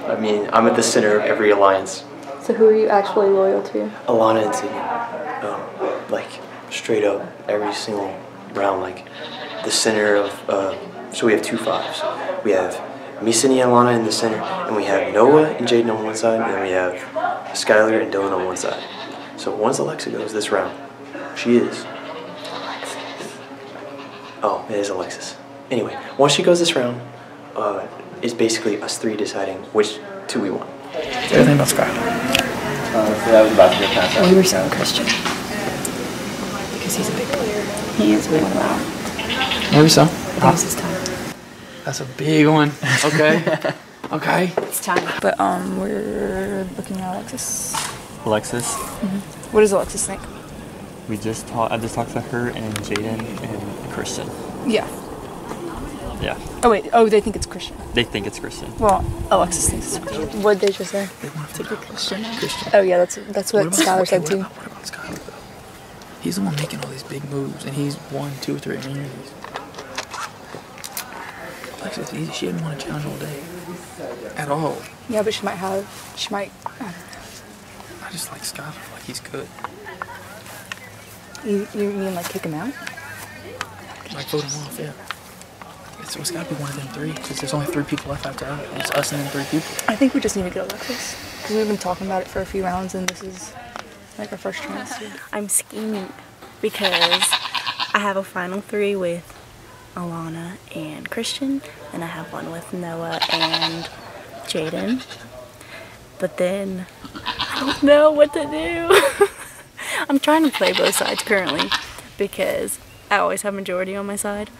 I mean, I'm at the center of every alliance. So who are you actually loyal to? Alana and Sydney. Like, straight up, every single round, like, the center of, so we have 2 5s. We have me, Sydney, and Alana in the center, and we have Noah and Jaden on one side, and then we have Skylar and Dylan on one side. So once Alexa goes this round, she is. Oh, it is Alexis. Anyway, once she goes this round, it's basically us 3 deciding which 2 we want. Everything about Skylar. So that was about to get past that. We were saying Christian. Because he's a big player. He is really loud. Maybe so. I think it's his time. That's a big one. Okay. Okay. It's time. But we're looking at Alexis. Alexis. What does Alexis think? I just talked to her and Jaden and Christian. Yeah. Yeah. Oh wait. Oh, they think it's Christian. They think it's Christian. Well, Alexis thinks it's Christian. What did they just say? They want to take Christian. Oh yeah, that's what Skylar said too. What about Skylar though? He's the one making all these big moves, and he's 1, 2, 3 immunities. Alexis, she didn't want to challenge all day. At all. Yeah, but she might. I just like Skylar, like he's good. You mean like kick him out? Like vote him off, yeah. It's got to be one of them 3, because there's only 3 people left after that. It's us and then 3 people. I think we just need to get Alexis. Because we've been talking about it for a few rounds and this is like our first chance. I'm scheming because I have a final 3 with Alana and Christian, and I have one with Noah and Jaden. But then I don't know what to do. I'm trying to play both sides currently because I always have majority on my side.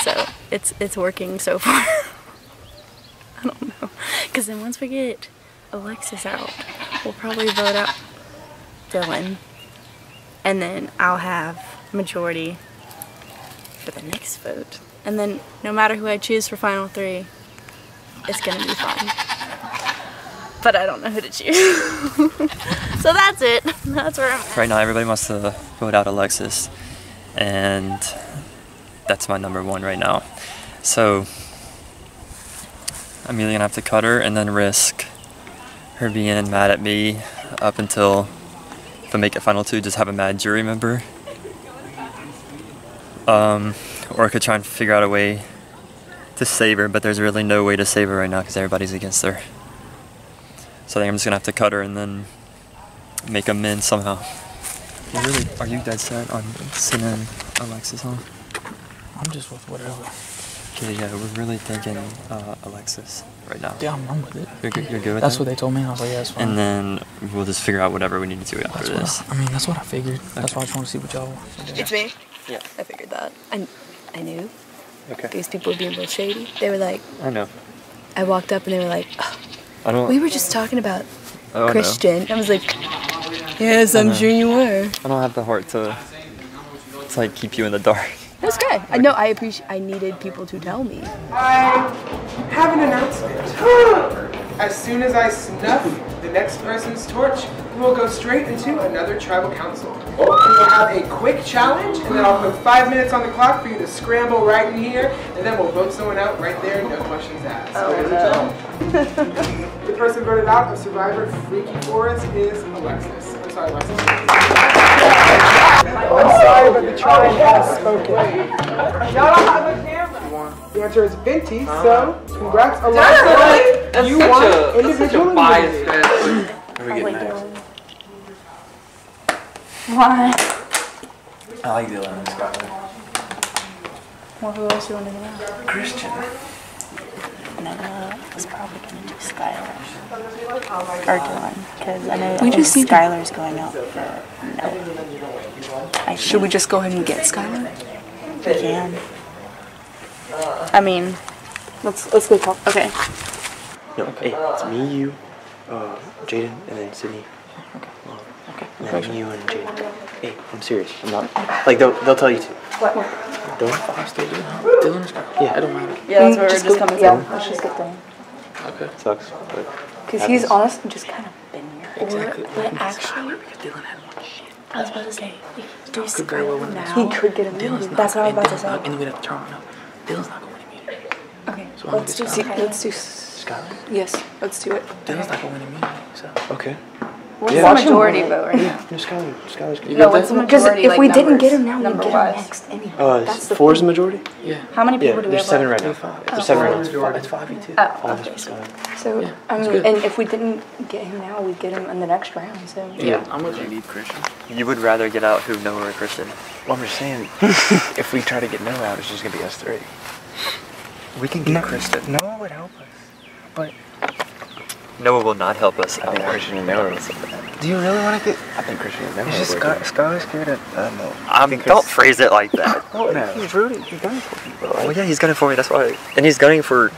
So it's working so far. I don't know. Because then once we get Alexis out, we'll probably vote out Dylan. and then I'll have majority for the next vote. And then no matter who I choose for final 3, it's gonna be fine. But I don't know who to choose. So that's it. That's where I'm at. Right now everybody wants to vote out Alexis, and that's my number 1 right now. So I'm either gonna have to cut her and then risk her being mad at me up until, if I make it final 2, just have a mad jury member. Or I could try and figure out a way to save her, but there's really no way to save her right now because everybody's against her. So I think I'm just gonna have to cut her and then make amends somehow. Really, are you dead set on sending Alexis home? I'm just with whatever. Okay, yeah, we're really thinking Alexis right now. Yeah, I'm with it. You're good with That's that? what they told me. I was like, yeah, that's fine. And then we'll just figure out whatever we need to do after this. I mean, that's what I figured. That's why I just want to see what y'all. It's me. Yeah. I figured that. I knew. Okay. These people were being real shady. They were like, I know. I walked up and they were like, I don't. we were just talking about Oh, no. Christian. I was like, yes, I'm sure you were. I don't have the heart to like keep you in the dark. It was good. I know. I needed people to tell me. I have an announcement. As soon as I snuff the next person's torch, we will go straight into another tribal council. We will have a quick challenge, and then I'll put 5 minutes on the clock for you to scramble right in here, and then we'll vote someone out right there, no questions asked. Oh, no. The person voted out of Survivor Freaky Forest is Alexis. I'm sorry, Alexis. I'm sorry, but the tribe has spoken. Y'all don't have a camera. The answer is Vinty, so congrats, Alexis. You won individual immunity. Why? I like Dylan and Skylar. Well, who else do you want to know? Christian. Noah is probably going to do Skylar. Or Dylan. Because I know We just need Skylar's going out for Noah. Should we just go ahead and get Skylar? We can. I mean, let's go talk. Okay. No, hey, it's me, you, Jaden, and then Sydney. Okay. And then you and Jaden. Hey, I'm serious. I'm not. Like they'll tell you to. What? Dylan. I still do. Dylan is Yeah, it don't matter. Yeah, that's where we're just coming from. Yeah, let's just get them. Okay. Sucks, but. Because he's honestly just kind of been here. Exactly. But actually, Because Dylan had one shit. I was about to say, if you do Could very well Skylar win now, this. he could get Dylan's immunity. not. That's what I was about to Dylan's say. not. And we'd have to turn around. Dylan's not going to win immunity. Okay, So I'm let's do gonna get Let's do Skylar. Yes, let's do it. Dylan's not going to win immunity. So. Okay. What's the majority vote right now? Yeah, no, Skylar's good. No, what's the majority? Because if we didn't get him now, we'd get him next anyway. That's the 4's the majority? Yeah. How many people Yeah, do we there's have 7 right left? now. There's 7 right now. It's 5v2. Oh, okay. So, Yeah, I it's mean, good. and if we didn't get him now, we'd get him in the next round, so. Yeah, I'm with you. Need Christian. You would rather get out who Noah or Christian? Well, I'm just saying, if we try to get Noah out, it's just going to be us 3. We can get Christian. Noah would help us. But Noah will not help us. I think Christian and Noah would. Do you really want to get... I think Christian and Noah would. It's just Skylar's scared of Noah. Don't phrase it like that. Oh, no. He's rooting. He's gunning for you, bro. Well, yeah, he's gunning for me. That's why. And he's gunning for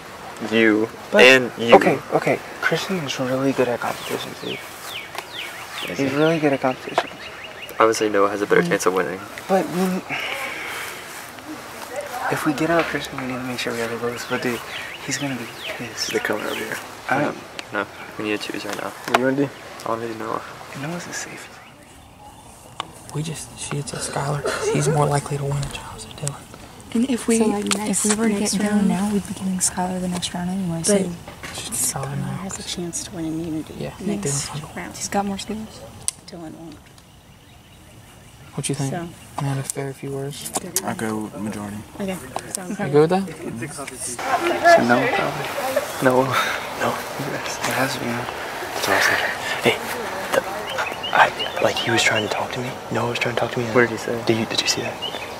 you and you. Okay. Christian is really good at competitions, dude. He's really good at competitions. I would say Noah has a better chance of winning. But if we get out Christian, we need to make sure we have the votes. But dude, he's gonna be pissed. They're coming over here. No, we need to choose right now. What do you want to do? I want to do Noah. Noah's the safest. She's a Skylar. He's more likely to win a job than Dylan. And if we, So, like, if we were to get Dylan now, we'd be giving Skylar the next round anyway. But So Skylar has a chance to win immunity next round. he's got more skills. Dylan won't. What you think? So- I had a fair few words. I'll go with majority. Okay, sounds You good. good with that? So no, probably. No. It has to be no. That's what I was thinking. Hey, he was trying to talk to me. Noah was trying to talk to me. What did he say? Did you see that?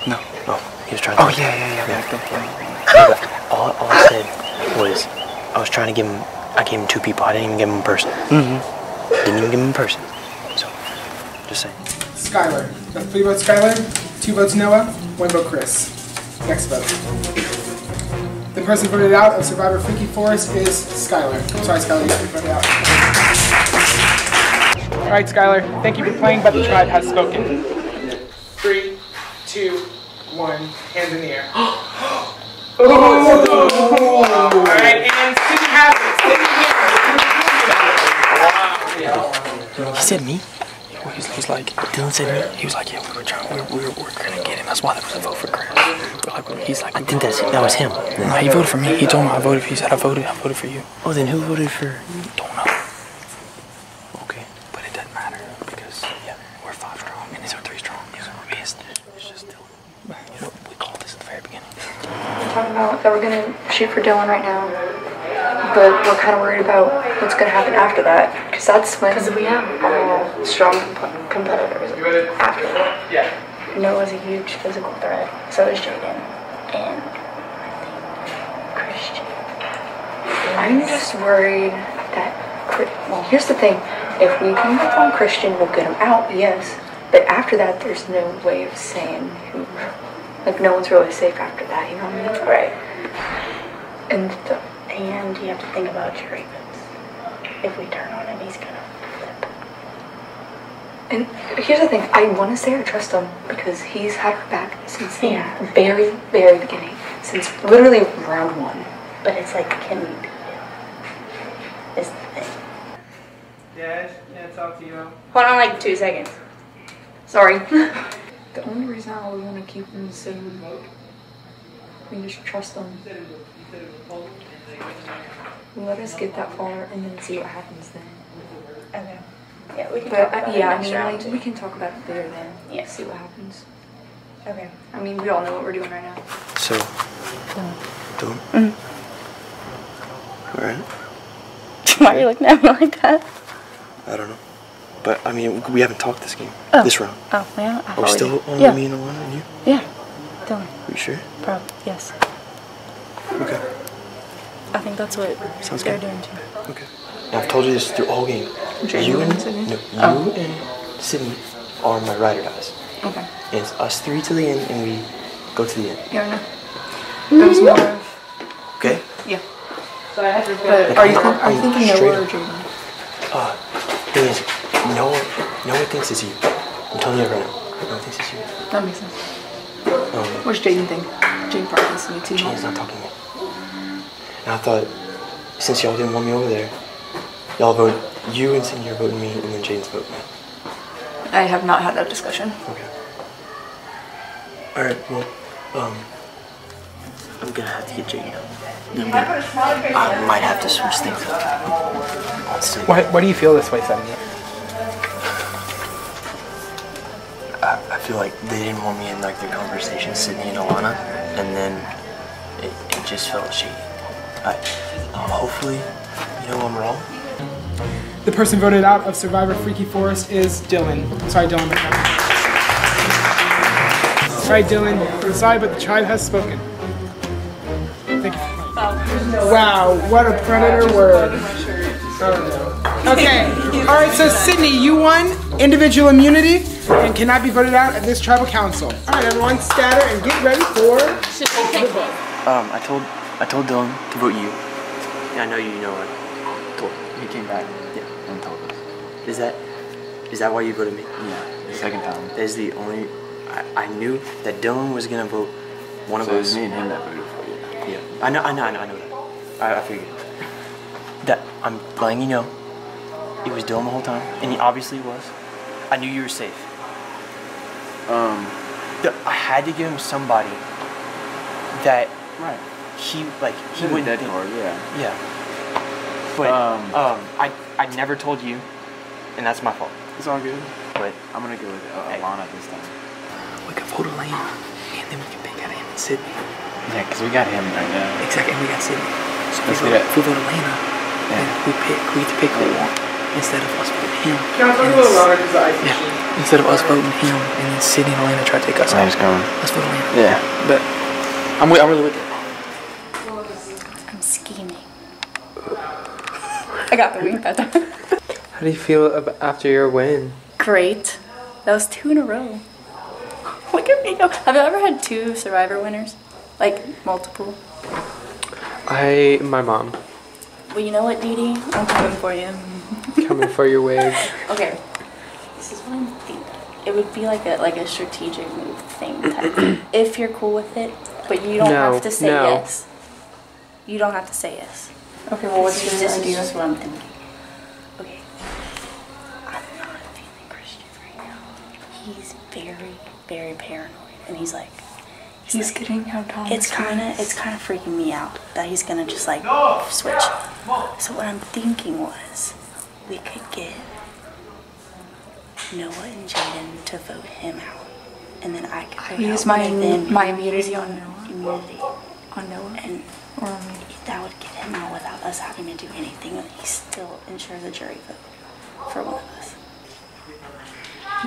No. Oh, he was trying to. Oh yeah. All I said was, I was trying to give him. I gave him 2 people. I didn't even give him in person. Didn't even give him in person. So, just saying. Skylar. 3 votes Skylar, 2 votes Noah, 1 vote Chris. Next vote. The person voted out of Survivor Freaky Forest is Skylar. Sorry, Skylar, you got voted out. Alright, Skylar, thank you for playing, but the tribe has spoken. 1, hands in the air. Alright, and Sydney has it. He said me? He's like, Dylan said me? He was like, yeah, we're gonna get him. That's why there was a vote for Chris. He's like, I think that was him. No, he voted for me. He told me I voted for you. He said I voted for you. Oh, then who voted for? Don't know. Okay, but it doesn't matter because, yeah, we're 5 strong and these are 3 strong. Yeah, it's just Dylan. You know, we called this at the very beginning. We're talking about that we're gonna shoot for Dylan right now, but we're kind of worried about what's gonna happen after that, because that's when we have all strong competitors after that. Yeah. Noah's a huge physical threat, so is Jaden, and I think Christian. I'm just worried that, well, here's the thing, if we can get on Christian, we'll get him out, yes, but after that, there's no way of saying who, like, no one's really safe after that, you know what I mean? Right. And you have to think about your Ravens. If we turn on him, he's gonna flip. And here's the thing, I want to say I trust him because he's had her back since the very, very beginning. Since literally round 1. But it's like, can we beat him? Is the thing. Yeah, can I talk to you? Hold on like 2 seconds. Sorry. The only reason I always want to keep him is so we just trust him. Let us get that far and then see what happens then. Okay. Yeah, we can talk about it next round. We can talk about it there then. Yeah. See what happens. Okay. I mean, we all know what we're doing right now. So, Dylan? Alright. Why are you looking at me like that? I don't know. But, I mean, we haven't talked this game. Oh. This round. Oh, yeah. Are we still only me and Alana and you? Yeah. Dylan. Are you sure? Probably, yes. Okay. I think that's what Sounds they're good. doing too. Okay. And I've told you this through all game. You and Sydney are my ride or dies. Okay. And it's us 3 to the end, and we go to the end. Yeah, I know. It was more of... Okay? Yeah. But are you thinking Noah or Jaden? Thing is, Noah thinks it's you. I'm telling you right now. Noah thinks it's you. That makes sense. What does Jaden think? Jaden probably thinks me too. Jaden's not talking yet. And I thought, since y'all didn't want me over there, y'all vote, you and Sydney are voting me, and then Jaden's voting me. I have not had that discussion. Okay. Alright, well, I'm gonna have to get Jaden out. I might have to switch things up. Why do you feel this way, Sydney? I feel like they didn't want me in like their conversation, Sydney and Alana, and then it just felt shady. Hopefully, you know I'm wrong. The person voted out of Survivor Freaky Forest is Dylan. Sorry, Dylan. Sorry, Dylan. I'm sorry, but the tribe has spoken. Thank you. Wow, what a predator word. Okay, all right, so Sydney, you won individual immunity and cannot be voted out at this tribal council. All right, everyone, scatter and get ready for the vote. I told Dylan to vote you. Yeah, I know you know it. Told him. He came back. Yeah, and told us. Is that why you voted me? Yeah, the second time. That is the only. I knew that Dylan was gonna vote one of us. So it was me and him that voted for you. Yeah, I know that. I figured. That I'm letting you know. It was Dylan the whole time, and he obviously was. I knew you were safe. I had to give him somebody that. Right. He wouldn't think. Yeah. But I never told you, and that's my fault. It's all good. But I'm gonna go with Alana this time. We can vote Elena, and then we can pick out him and Sydney. Yeah, because we got him right now. Exactly, and we got Sydney. So if we vote Elena, then we get to pick who we want instead of us voting him. Can I talk a little louder because the ice machine? Yeah. Instead of us voting him, and then Sydney and Elena try to take us out. Let's vote Elena. Yeah. But I'm really with it. I'm scheming. I got the wink that time. How do you feel after your win? Great. That was 2 in a row. Look at me go. Have you ever had 2 Survivor winners? Like, multiple? My mom. Well, you know what, Dee Dee? I'm coming for you. Coming for your wig. Okay. This is what I'm thinking. it would be like a strategic move thing type. If you're cool with it, but you don't have to say yes. You don't have to say yes. Okay, well, what's your This idea? is what I'm thinking. Okay. I'm not feeling Christian right now. He's very, very paranoid, and he's like. He's getting how Tom It's kind of freaking me out that he's gonna just like switch. So what I'm thinking was, we could get Noah and Jaden to vote him out, and then I could use my immunity on Noah. On Noah, and that would get him out without us having to do anything, and he still ensures a jury vote for one of us.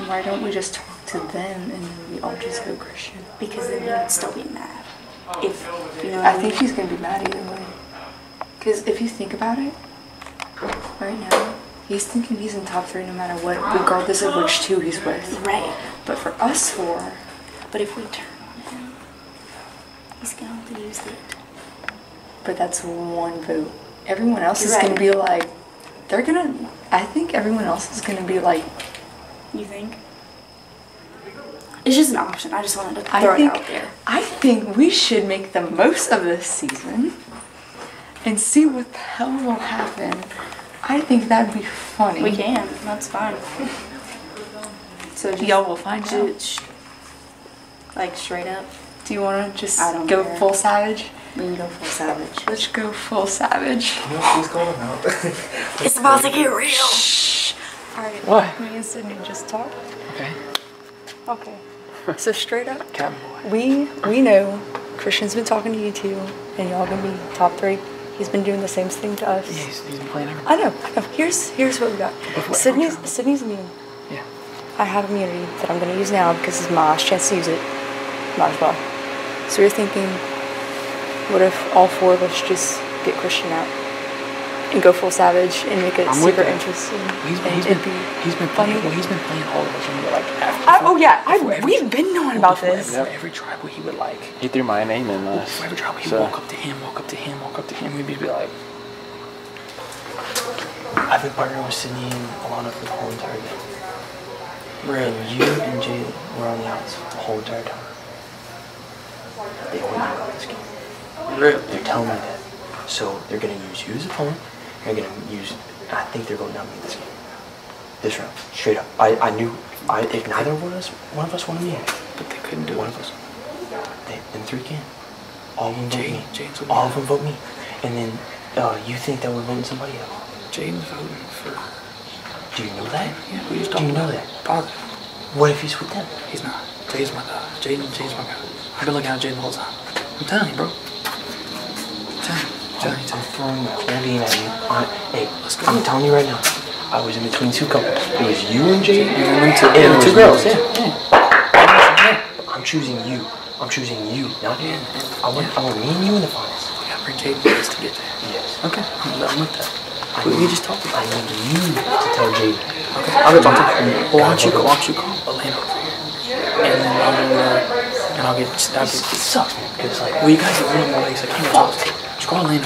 Why don't we just talk to them and then we all just go Christian? Because then he would still be mad. If you know, I think he's gonna be mad either way. Because if you think about it, right now he's thinking he's in top 3 no matter what, regardless of which 2 he's with. Right. But for us 4, but if we turn on him, he's gonna lose it. But that's 1 vote. Everyone else is gonna be like, I think everyone else is gonna be like. You think? It's just an option. I just wanted to throw it out there. I think we should make the most of this season and see what the hell will happen. I think that'd be funny. We can. That's fine. So y'all will find out. Like straight up. Do you want to just go full savage? We can go full savage. Let's go full savage. Who's going out? It's about to get real. Alright, What? me and Sydney just talk. Okay. Okay. So straight up, Cowboy. we know Christian's been talking to you 2, and y'all gonna be top 3. He's been doing the same thing to us. Yeah, he's been playing everything. I know. Here's what we got. Sydney's immune. Yeah. I have immunity that I'm gonna use now because it's my last chance to use it. Might as well. So we're thinking, what if all 4 of us just get Christian out and go full savage and make it super interesting? He's been playing. Well, he's been playing all of us, and like we've been knowing about this. Every tribe where he would like. He threw my name in last. For every tribe where he walk up to him, we'd be like. I've been partnering with Sydney and Alana for the whole entire game. And you and Jay were on the outs the whole entire time. They only know about this game. Really? They're telling me that. So they're gonna use you as a opponent. They're gonna use. I think they're going down me this game. This round, straight up. I knew. If neither of us, one of us wanted me, but they couldn't do it. One of us. Them 3 can. All of them vote me. All of them vote me. And then you think that we're voting somebody else? Jaden's voting for. Do you know that? Yeah, we just Do you know that? Positive. What if he's with them? He's not. Jaden's my guy. Jaden's my guy. I've been looking at Jaden the whole time. I'm telling you, bro. I'm throwing the whole game at you. Hey, I'm telling you right now. I was in between 2 couples. It was you and Jaden and 2 girls. Yeah. I'm choosing you. I'm choosing you, not him. I want me and you in the finals. We gotta bring Jaden to get there. Yes. Okay. I'm with that. We just talked about it. I need you to tell Jaden. Okay. I'll go talk to him. Well, why don't you call Elena over here? And then I'll get. It sucks, man. Because like, well, you guys are running away, so I can't talk to you. Just call Elena.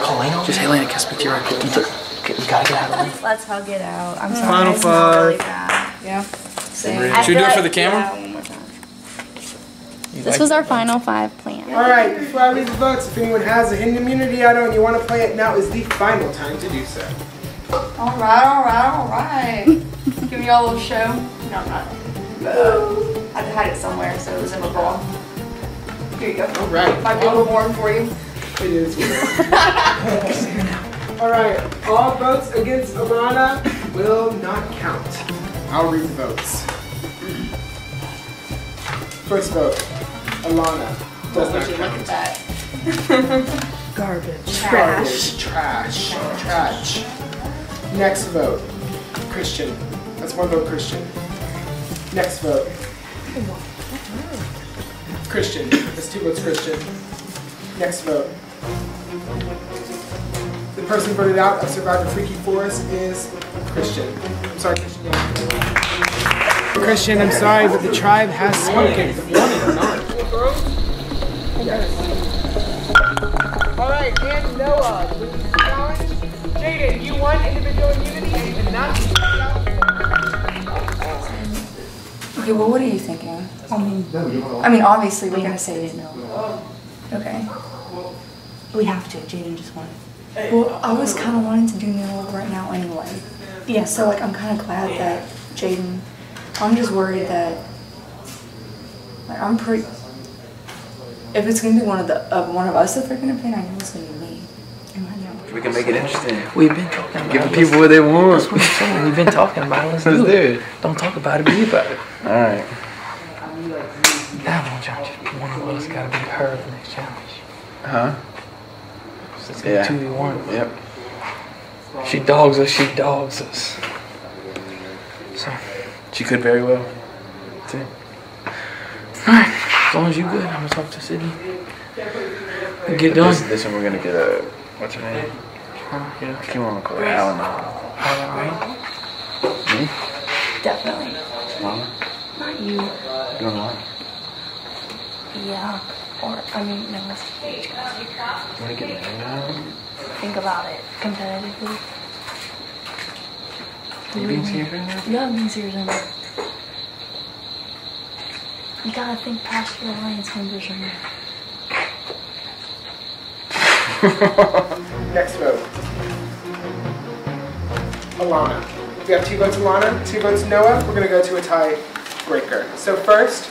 Call Elena? Just, hey, Elena, can I speak to you right quick? You gotta get out of the way. Let's hug it out. I'm sorry. Final I smell really 5. bad. Yeah. Should we do it for the camera? Yeah, one more time. This was our final 5 plan. Alright, before I read the votes, if anyone has a hidden immunity item and you want to play it, now is the final time to do so. Alright. Give me all a little show. No, I'm not. I had to hide it somewhere, so it was in my bra. Here you go. Alright. My big warm for you. It is. Alright, all votes against Alana will not count. I'll read the votes. First vote, Alana. Does not count. Look at that. Garbage. Trash. Trash. Next vote, Christian. That's 1 vote, Christian. Next vote, Christian. That's 2 votes, Christian. Next vote. The person voted out of Survivor Freaky Forest is Christian. I'm sorry, Christian. Yeah. Christian, I'm sorry, but the tribe has spoken. Alright, and Noah, with the challenge. Jaden, you won individual immunity and you cannot be out. Okay, well, what are you thinking? I mean, obviously, we're gonna say no. Okay. We have to. Jaden just wanted. Well, I was kind of wanting to do Noah right now anyway. Yeah, so like I'm kind of glad that Jaden. I'm just worried that like I'm pretty. If it's gonna be one of us that they're gonna pick, I know it's gonna be me. We can make it interesting. We've been talking about Give it. the people what they want. That's what I'm saying. We've been talking about it. Let's Let's do do it. it. Don't talk about it, be about it. Alright. That one, John, just one of us gotta be her for the next challenge. Huh? So it's gonna be 2v1. Yep. She dogs us, she dogs us. So, She could very well. Too. alright, as long as you good, I'm gonna talk to Sydney. Get done. This one we're gonna get a, what's her name? Yeah. I can't remember call her Alan. Alright. Me? Definitely. Mama? Not you. You don't want? Yeah. Or, I mean, no, it's age gap. You wanna get married now? Think about it competitively. Are you being serious right now? Yeah, I'm being serious right now. You gotta think past your alliance members right now. Next vote. Alana. If we have 2 votes Alana, 2 votes Noah, we're going to go to a tiebreaker. So first,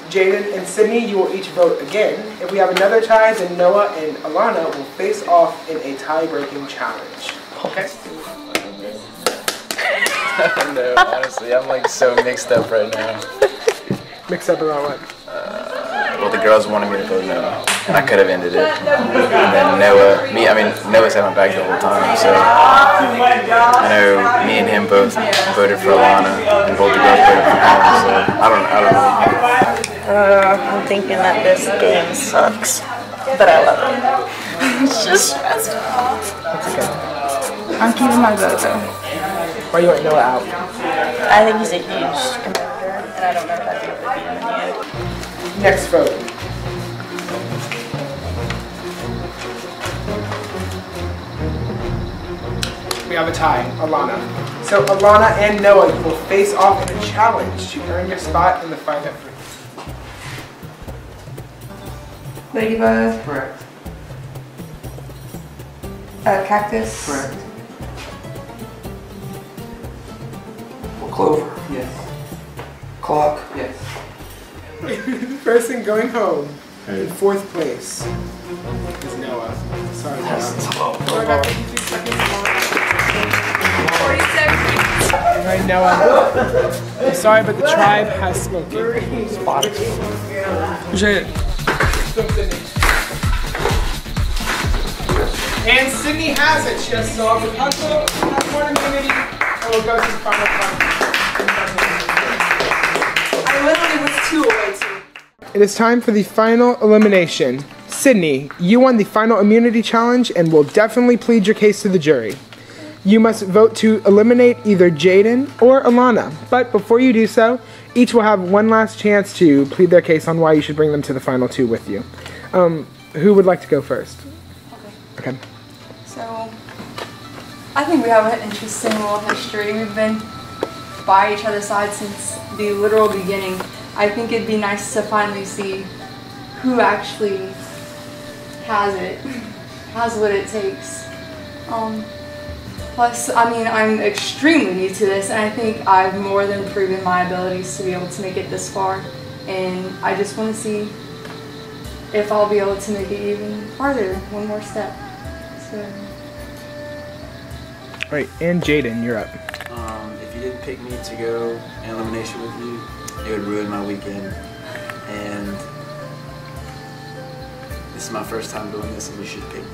Jaden and Sydney, you will each vote again. If we have another tie, then Noah and Alana will face off in a tie-breaking challenge. Okay? No, honestly, I'm like so mixed up right now. Mixed up about what? Well, the girls wanted me to vote no, and I could have ended it. And then Noah's had my back the whole time, so I know me and him both voted for Alana, and both the girls voted for him, so I don't know. I'm thinking that this game sucks, but I love it. It's just stressful. I'm keeping my vote though. Why you want Noah out? I think he's a huge competitor, and I don't know if I'd be able to beat him in the end. Next vote. We have a tie, Alana. So Alana and Noah will face off in a challenge to earn your spot in the 5-3. Ladybug. Correct. Cactus. Correct. Clover. Yes. Clock. Yes. The person going home in 4th place is Noah. Sorry, Noah. Sorry about 52 seconds long. 40 seconds. All right, Noah. I'm sorry, but the tribe has spoken. Spotted. And Sydney has it. She has solved the puzzle, has more immunity, and will go to the final round. I literally was 2 away too. It is time for the final elimination. Sydney, you won the final immunity challenge and will definitely plead your case to the jury. You must vote to eliminate either Jaden or Alana, but before you do so, each will have one last chance to plead their case on why you should bring them to the final 2 with you. Who would like to go first? Okay. So, I think we have an interesting little history. We've been by each other's side since the literal beginning. I think it'd be nice to finally see who actually has it, has what it takes. Plus, I mean, I'm extremely new to this, and I think I've more than proven my abilities to be able to make it this far. And I just want to see if I'll be able to make it even farther, one more step. So. All right, and Jaden, you're up. If you didn't pick me to go in elimination with you, it would ruin my weekend. And this is my first time doing this, and you should pick me.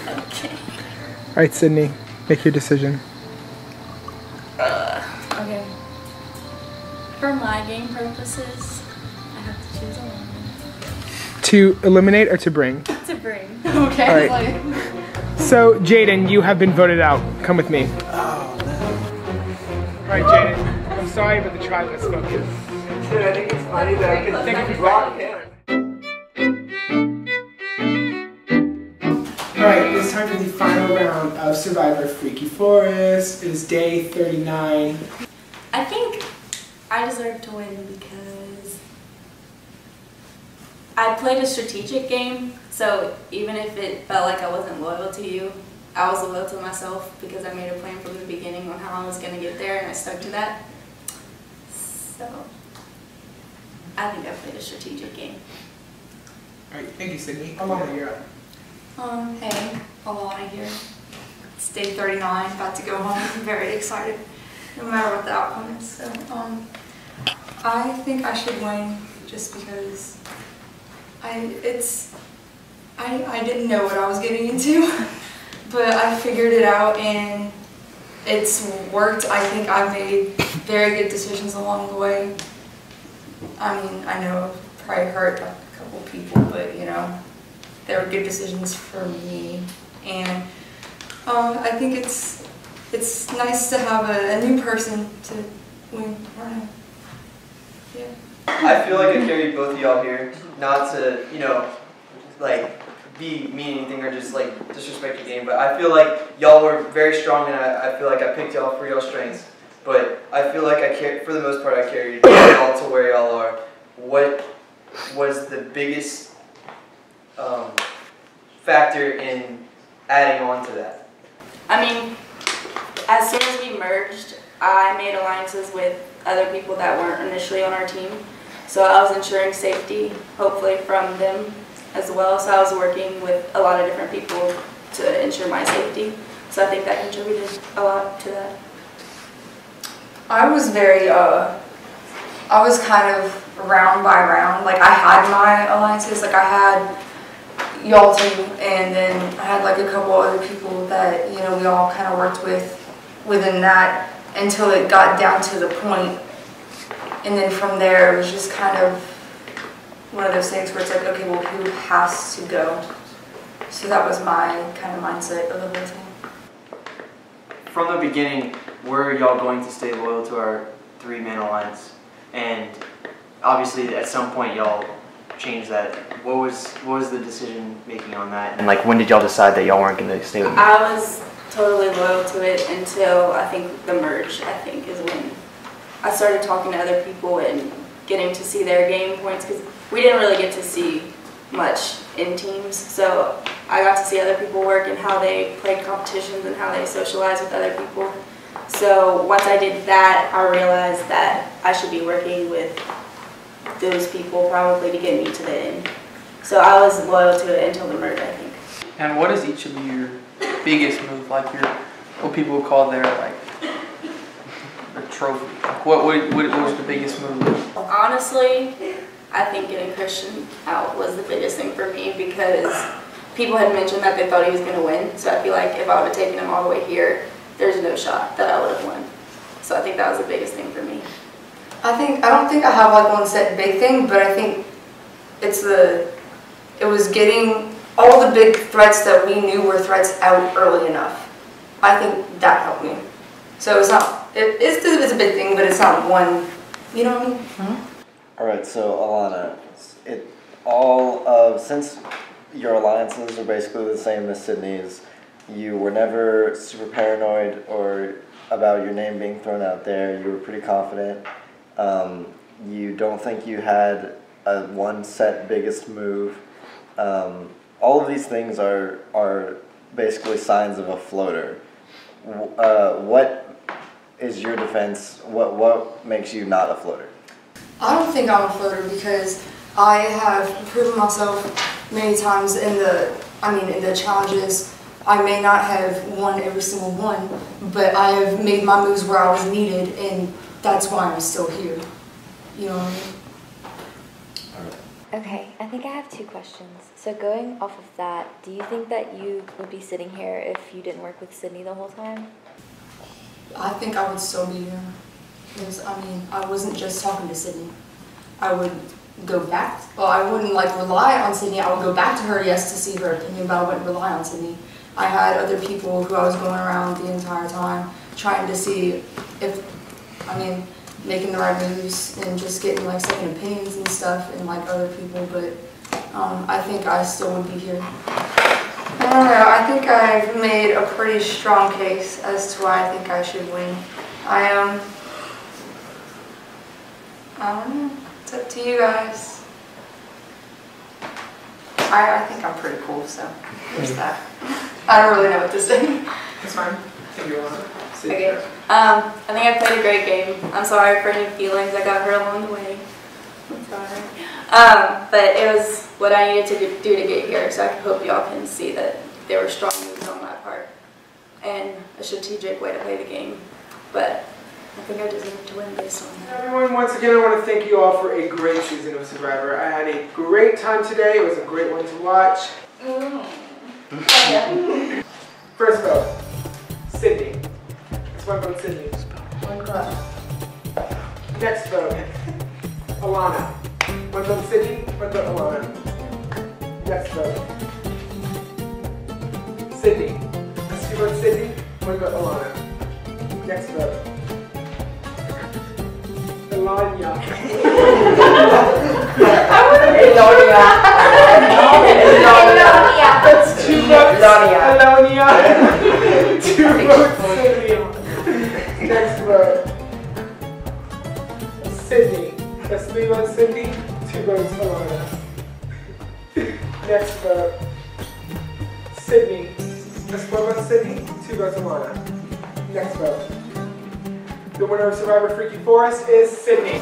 Okay. All right, Sydney, make your decision. Okay. For my game purposes, I have to choose Alana. To eliminate or to bring? To bring. Okay. All right. So, Jaden, you have been voted out. Come with me. Oh, no. All right, Jaden. I'm sorry, but the tribe has spoken. Dude, I think it's funny that I can Thank you for block him. Alright, it's time for the final round of Survivor Freaky Forest. It is day 39. I think I deserve to win because I played a strategic game, so even if it felt like I wasn't loyal to you, I was loyal to myself because I made a plan from the beginning on how I was going to get there, and I stuck to that. So I think I played a strategic game. All right, thank you, Sydney. Alana, you're up. Hey, Alana here. It's day 39, about to go home. I'm very excited, no matter what the outcome is. So, I think I should win just because I didn't know what I was getting into, but I figured it out and it's worked. I think I've made very good decisions along the way. I mean, I know I've probably hurt a couple people, but you know, they were good decisions for me. And I think it's nice to have a new person to win. I don't know. Yeah. I feel like I carried both of y'all here, not to, you know, like be mean anything or just like disrespect your game, but I feel like y'all were very strong and I feel like I picked y'all for y'all's strengths. But I feel like for the most part, I carried y'all to where y'all are. What was the biggest factor in adding on to that? I mean, as soon as we merged, I made alliances with other people that weren't initially on our team. So I was ensuring safety, hopefully from them as well. So I was working with a lot of different people to ensure my safety. So I think that contributed a lot to that. I was very, I was kind of round by round. Like I had my alliances, like I had y'all two, and then I had like a couple other people that, you know, we all kind of worked with within that until it got down to the point. And then from there, it was just kind of one of those things where it's like, okay, well, who has to go? So that was my kind of mindset of the whole thing. From the beginning, were y'all going to stay loyal to our three-man alliance? And obviously, at some point, y'all changed that. What was the decision making on that? And like, when did y'all decide that y'all weren't going to stay with me? I was totally loyal to it until I think the merge, I think, is when I started talking to other people and getting to see their game points, because we didn't really get to see much in teams. So I got to see other people work and how they played competitions and how they socialized with other people. So once I did that, I realized that I should be working with those people probably to get me to the end. So I was loyal to it until the merge, I think. And what is each of your biggest move, like what people would call their like a trophy? Like what was the biggest move? Honestly, I think getting Christian out was the biggest thing for me because people had mentioned that they thought he was going to win. So I feel like if I would have taken him all the way here, there's no shot that I would have won. So I think that was the biggest thing for me. I don't think I have like one set big thing, but I think it was getting all the big threats that we knew were threats out early enough. I think that helped me. So it's not, it's a big thing, but it's not one, you know what I mean? Mm-hmm. All right, so Alana, since your alliances are basically the same as Sydney's, you were never super paranoid or about your name being thrown out there. You were pretty confident. You don't think you had a one set biggest move. All of these things are basically signs of a floater. What is your defense? What makes you not a floater? I don't think I'm a floater because I have proven myself many times in the challenges. I may not have won every single one, but I have made my moves where I was needed, and that's why I'm still here. You know what I mean? Okay, I think I have two questions. So going off of that, do you think that you would be sitting here if you didn't work with Sydney the whole time? I think I would still be here. Because, I wasn't just talking to Sydney. I would go back, well, I wouldn't like rely on Sydney. I would go back to her, yes, to see her opinion, but I wouldn't rely on Sydney. I had other people who I was going around the entire time trying to see if, making the right moves and just getting like second opinions and stuff and like other people, but I think I still would be here. I don't know, I think I've made a pretty strong case as to why I think I should win. It's up to you guys. I think I'm pretty cool, so there's that. I don't really know what to say. It's fine. If you want to. Okay. I think I played a great game. I'm sorry for any feelings I got hurt along the way. I'm sorry. But it was what I needed to do to get here, so I hope y'all can see that there were strong moves on my part and a strategic way to play the game. But I think I deserve to win based on that. Everyone, once again, I want to thank you all for a great season of Survivor. I had a great time today. It was a great one to watch. First vote, Sydney. That's one vote, Sydney. One clap. Next vote, Alana. One vote, Sydney. One vote, Alana. Next vote, Sydney. That's two votes, Sydney. One vote, Alana. Next vote, Elania. That's two votes, Elania. Two votes, Sydney. Next vote, Sydney. That's three votes, Sydney. Two votes, Alana. Next vote, Sydney. That's four votes, Sydney. Two votes, Alana. Next vote. The winner of Survivor Freaky Forest is Sydney.